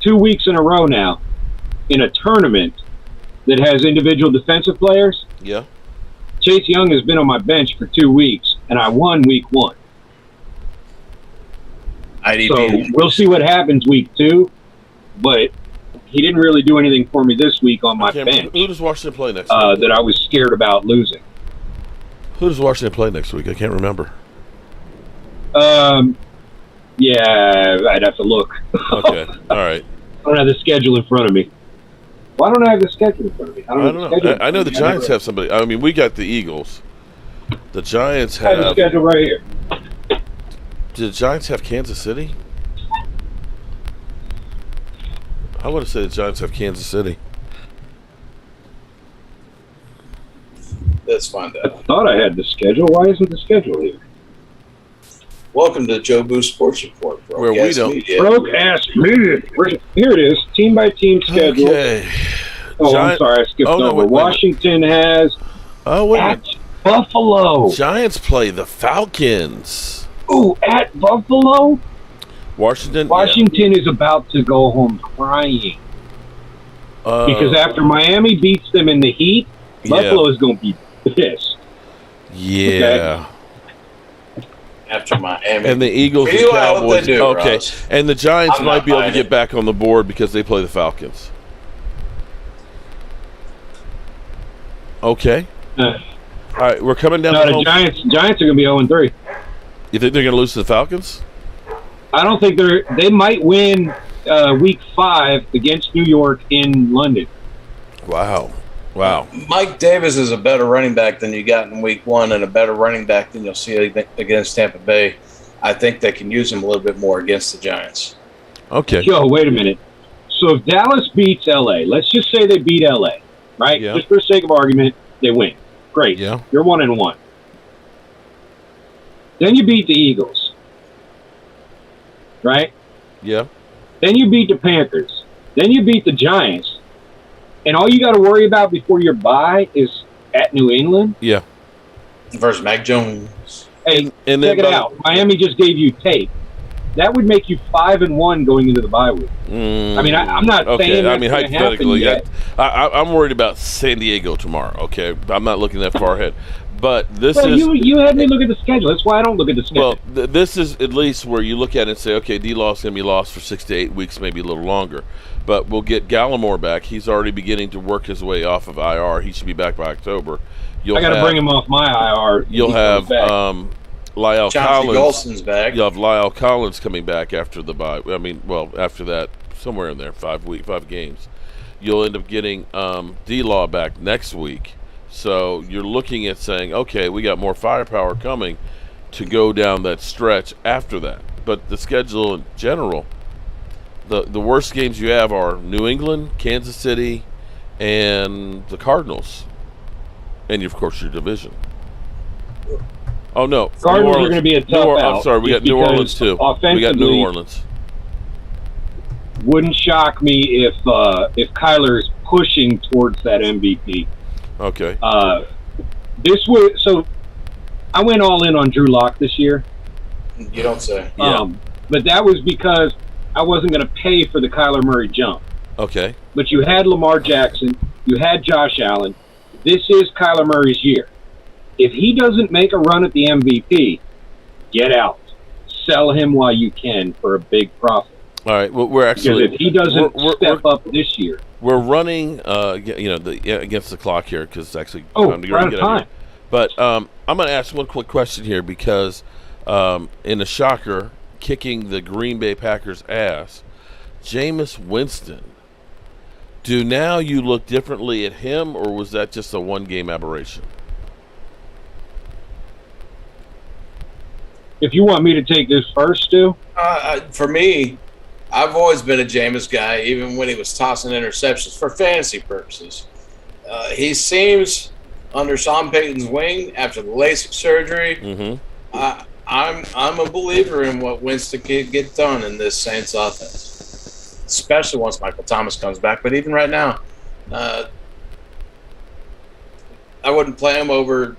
2 weeks in a row now, in a tournament that has individual defensive players. Yeah. Chase Young has been on my bench for 2 weeks, and I won week 1. So we'll see what happens week 2, but he didn't really do anything for me this week on my bench. Who does Washington play next week? That I was scared about losing. Who does Washington play next week? I can't remember. Yeah, I'd have to look. Okay, all right. I don't have the schedule in front of me. Why don't I have the schedule in front of me? I don't know. I know the Giants have somebody. I mean, we got the Eagles. The Giants have... I have the schedule right here. Do the Giants have Kansas City? I would have said the Giants have Kansas City. Let's find out. I thought I had the schedule. Why isn't the schedule here? Welcome to Jobu Sports Report. Where we don't... Broke-ass media. Here it is. Team-by-team schedule. Okay. I'm sorry. I skipped over. Washington has at Buffalo. Giants play the Falcons. Ooh, at Buffalo? Washington is about to go home crying. Because after Miami beats them in the heat, Buffalo is going to be pissed. Yeah. Okay. After Miami. And the Eagles and Cowboys. Okay. And the Giants might be able to get back on the board because they play the Falcons. Okay. All right, we're coming down to the Giants are going to be 0-3. You think they're going to lose to the Falcons? I don't think they might win week 5 against New York in London. Wow. Mike Davis is a better running back than you got in week 1 and a better running back than you'll see against Tampa Bay. I think they can use him a little bit more against the Giants. Okay. Joe, wait a minute. So if Dallas beats LA, let's just say they beat LA, right? Yeah. Just for the sake of argument, they win. Great. Yeah. You're 1-1. Then you beat the Eagles. Right? Yeah. Then you beat the Panthers. Then you beat the Giants. And all you got to worry about before your bye is at New England? Yeah. Versus Mac Jones. Hey, and check it out. Miami just gave you tape. That would make you 5-1 going into the bye week. I mean, I'm not saying that's hypothetically, I'm worried about San Diego tomorrow. Okay, I'm not looking that far ahead. But this is... You had me look at the schedule. That's why I don't look at the schedule. Well, this is at least where you look at it and say, okay, D-Law's going to be lost for 6 to 8 weeks, maybe a little longer. But we'll get Gallimore back. He's already beginning to work his way off of IR. He should be back by October. I got to bring him off my IR. You'll have Lyle Collins. Back. You'll have Lyle Collins coming back after the bye. I mean, well, after that, somewhere in there, 5 games. You'll end up getting D-Law back next week. So you're looking at saying, okay, we got more firepower coming to go down that stretch after that. But the schedule in general, the worst games you have are New England, Kansas City, and the Cardinals. And, of course, your division. Oh, no. Cardinals are going to be a tough out. I'm sorry, we got New Orleans, too. We got New Orleans. Wouldn't shock me if Kyler is pushing towards that MVP. Okay. So I went all in on Drew Lock this year. You don't say. Yeah. But that was because I wasn't going to pay for the Kyler Murray jump. Okay. But you had Lamar Jackson. You had Josh Allen. This is Kyler Murray's year. If he doesn't make a run at the MVP, get out. Sell him while you can for a big profit. All right. Well, we're actually... Because if he doesn't step up this year... We're running against the clock here because it's actually time to get out of here. But I'm going to ask one quick question here because in a shocker, kicking the Green Bay Packers' ass, Jameis Winston, do now you look differently at him, or was that just a one-game aberration? If you want me to take this first, Stu? For me, I've always been a Jameis guy, even when he was tossing interceptions for fantasy purposes. He seems under Sean Payton's wing after the LASIK surgery. Mm-hmm. I'm a believer in what Winston can get done in this Saints offense. especially once Michael Thomas comes back. But even right now, I wouldn't play him over.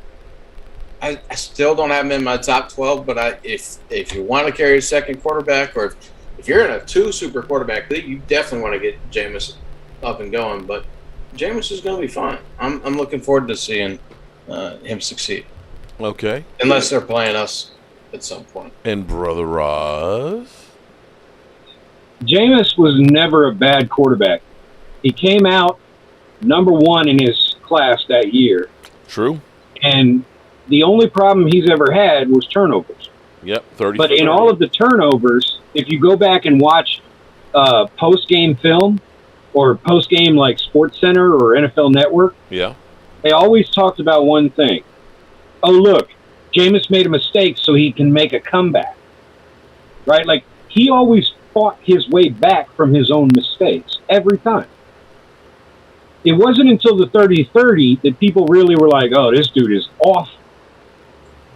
I still don't have him in my top 12, but if you want to carry a second quarterback, or if you're in a 2 super quarterback league, you definitely want to get Jameis up and going. But Jameis is going to be fine. I'm looking forward to seeing him succeed. Okay. Unless they're playing us at some point. And Brother Roz? Jameis was never a bad quarterback. He came out number 1 in his class that year. True. And the only problem he's ever had was turnovers. Yep, 30. But in all of the turnovers, if you go back and watch post-game film or post-game like Sports Center or NFL Network, yeah, they always talked about one thing. Oh, look, Jameis made a mistake so he can make a comeback. Right? Like, he always fought his way back from his own mistakes every time. It wasn't until the 30-30 that people really were like, oh, this dude is off.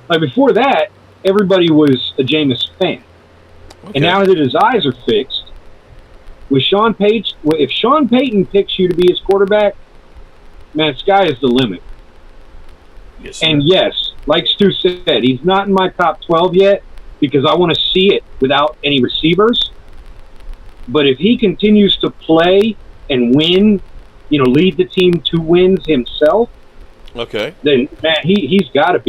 Like, before that, everybody was a Jameis fan. Okay. And now that his eyes are fixed, with Sean Payton, if Sean Payton picks you to be his quarterback, man, sky is the limit. Yes, and yes, like Stu said, he's not in my top 12 yet because I want to see it without any receivers. But if he continues to play and win, lead the team to wins himself, okay, then man, he's got to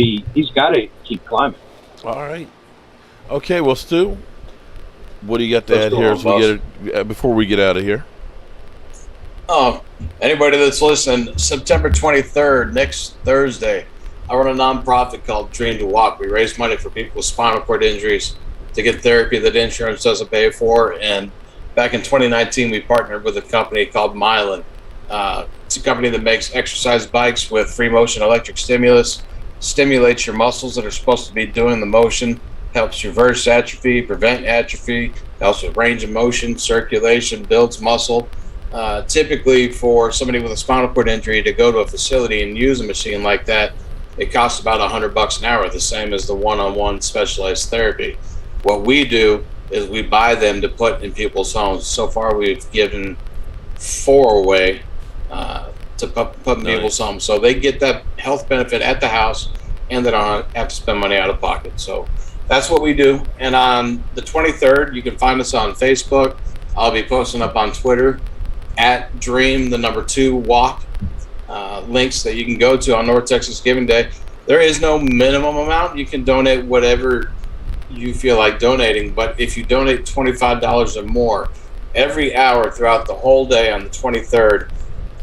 keep climbing. All right. Okay, well, Stu, what do you got to add here as we get before we get out of here? Oh, anybody that's listening, September 23rd, next Thursday, I run a nonprofit called Dream to Walk. We raise money for people with spinal cord injuries to get therapy that insurance doesn't pay for. And back in 2019, we partnered with a company called Mylan. It's a company that makes exercise bikes with free motion electric stimulus, stimulates your muscles that are supposed to be doing the motion, helps reverse atrophy, prevent atrophy, helps with range of motion, circulation, builds muscle. Typically, for somebody with a spinal cord injury to go to a facility and use a machine like that, it costs about $100 an hour, the same as the one-on-one specialized therapy. What we do is we buy them to put in people's homes. So far, we've given 4 away to put in people's homes. So they get that health benefit at the house, and they don't have to spend money out of pocket. So that's what we do. And on the 23rd, you can find us on Facebook. I'll be posting up on Twitter at Dream2Walk. Links that you can go to on North Texas Giving Day. There is no minimum amount. You can donate whatever you feel like donating, but if you donate $25 or more every hour throughout the whole day on the 23rd,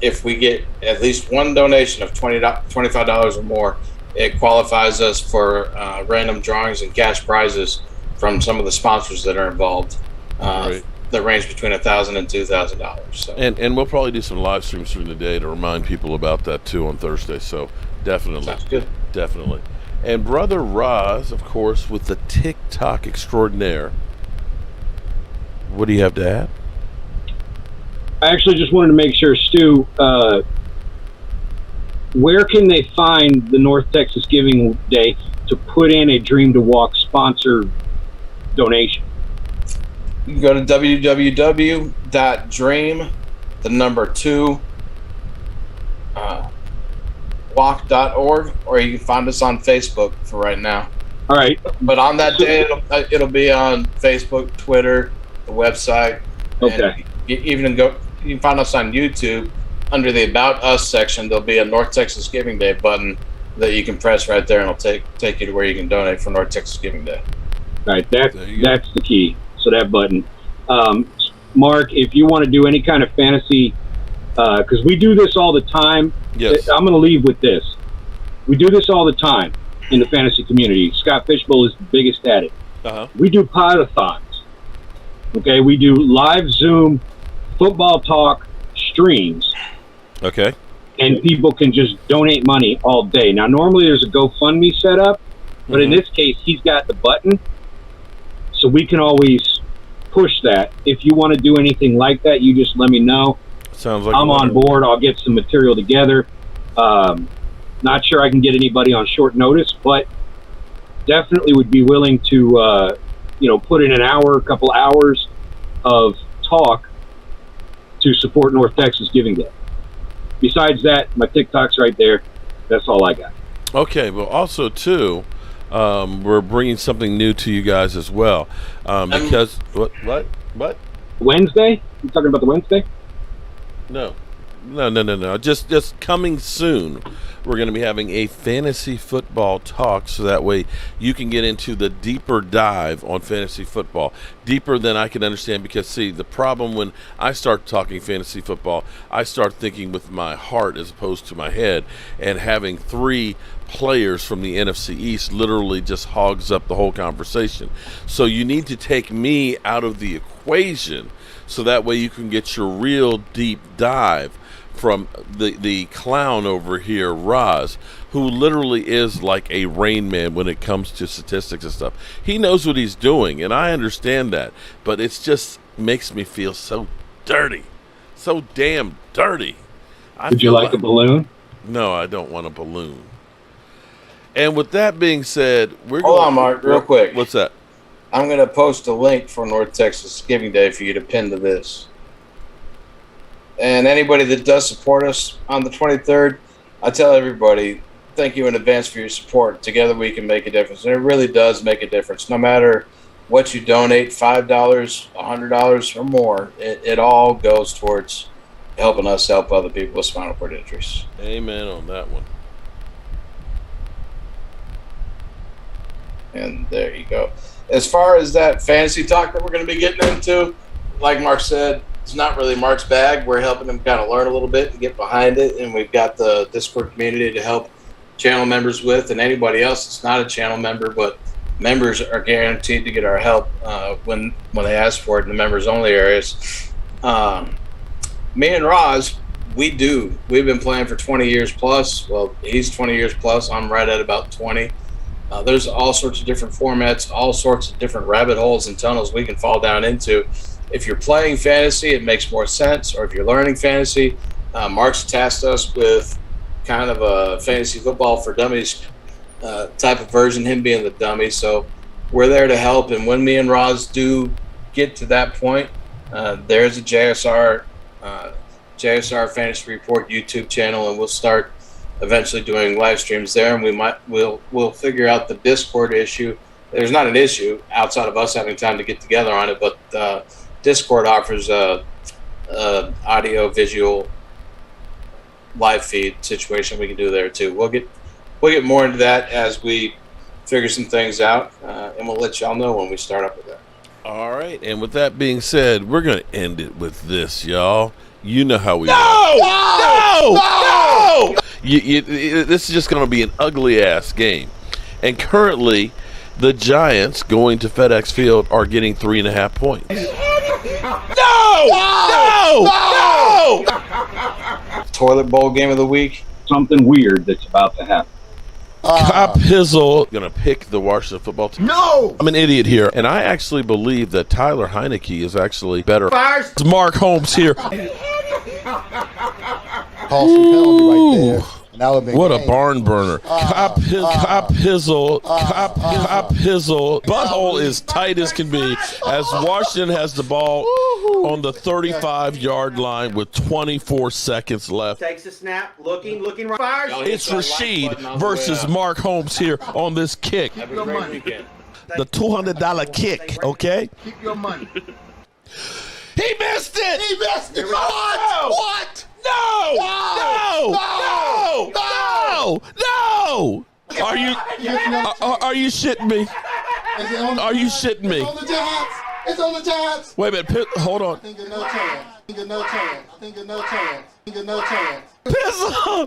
if we get at least one donation of $25 or more, it qualifies us for random drawings and cash prizes from some of the sponsors that are involved. Right. That range between $1,000 and $2,000. So. And we'll probably do some live streams during the day to remind people about that too on Thursday. So definitely, sounds good. Definitely. And Brother Roz, of course, with the TikTok extraordinaire. What do you have to add? I actually just wanted to make sure, Stu, where can they find the North Texas Giving Day to put in a Dream to Walk sponsored donation? You can go to www.dream2walk.org, or you can find us on Facebook for right now. All right. But on that day, it'll be on Facebook, Twitter, the website. Okay. And you can find us on YouTube. Under the About Us section, there'll be a North Texas Giving Day button that you can press right there, and it'll take you to where you can donate for North Texas Giving Day. All right. That's the key. So that button. Mark, if you want to do any kind of fantasy, because we do this all the time. Yes. I'm going to leave with this. We do this all the time in the fantasy community. Scott Fishbowl is the biggest at it. Uh-huh. We do pod-a-thons. Okay, we do live Zoom football talk streams. Okay. And people can just donate money all day. Now, normally there's a GoFundMe set up, but in this case, he's got the button. So we can always push that. If you want to do anything like that, you just let me know. Sounds like I'm on board. I'll get some material together. Not sure I can get anybody on short notice, but definitely would be willing to, put in an hour, a couple hours of talk to support North Texas Giving Day. Besides that, my TikTok's right there. That's all I got. Okay, well, also, too, we're bringing something new to you guys as well. Because, what? Wednesday? You talking about the Wednesday? No. Just coming soon. We're going to be having a fantasy football talk, so that way you can get into the deeper dive on fantasy football, deeper than I can understand. Because, see, the problem when I start talking fantasy football, I start thinking with my heart as opposed to my head, and having 3 players from the NFC East literally just hogs up the whole conversation. So you need to take me out of the equation, so that way you can get your real deep dive from the clown over here, Roz, who literally is like a Rain Man when it comes to statistics and stuff. He knows what he's doing, and I understand that, but it's just makes me feel so dirty, so damn dirty. Would you like a balloon? No, I don't want a balloon. And with that being said, Hold on, Mark, real quick. What's that? I'm going to post a link for North Texas Giving Day for you to pin to this. And anybody that does support us on the 23rd, I tell everybody, thank you in advance for your support. Together we can make a difference. And it really does make a difference. No matter what you donate, $5, $100 or more, it all goes towards helping us help other people with spinal cord injuries. Amen on that one. And there you go. As far as that fantasy talk that we're going to be getting into, like Mark said, it's not really Mark's bag. We're helping him kind of learn a little bit and get behind it. And we've got the Discord community to help channel members with, and anybody else that's not a channel member, but members are guaranteed to get our help when they ask for it in the members only areas. Me and Roz, we've been playing for 20 years plus. Well, he's 20 years plus. I'm right at about 20. There's all sorts of different formats, all sorts of different rabbit holes and tunnels we can fall down into. If you're playing fantasy, it makes more sense. Or if you're learning fantasy, Mark's tasked us with kind of a fantasy football for dummies type of version, him being the dummy. So we're there to help. And when me and Roz do get to that point, there's a JSR Fantasy Report YouTube channel, and we'll start eventually doing live streams there. And we'll figure out the Discord issue. There's not an issue outside of us having time to get together on it, but Discord offers a audio visual live feed situation we can do there too. We'll get more into that as we figure some things out, and we'll let y'all know when we start up with that. All right, and with that being said, we're gonna end it with this, y'all. You know how we this is just gonna be an ugly ass game, and currently the Giants going to FedEx Field are getting 3.5 points. No! Toilet bowl game of the week. Something weird that's about to happen. Cop Hizzle gonna pick the Washington football team. No! I'm an idiot here, and I actually believe that Tyler Heineke is actually better. Fires. It's Mark Holmes here. Call some penalty right there. What a barn burner. Cop Hizzle. Butthole is tight as can be as Washington has the ball on the 35-yard line with 24 seconds left. Takes a snap, looking, fires. It's Rashid versus Mark Holmes here on this kick. Keep your money. The $200 kick, okay? Keep your money. He missed it! He missed it. What? What? No! Are you shitting me? Are you shitting me? It's on the Giants. It's on the Giants. Wait a minute, hold on. I think there's no chance. Pizzle!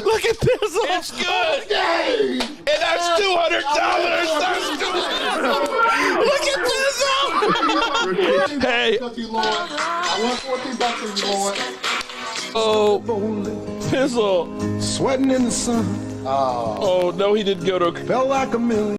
Look at Pizzle! It's good! And that's $200! Look at Pizzle! Hey! I want $14 from you, Lord. Oh, Pizzle! Sweating in the sun. Oh, no, he didn't go to... Felt like a million.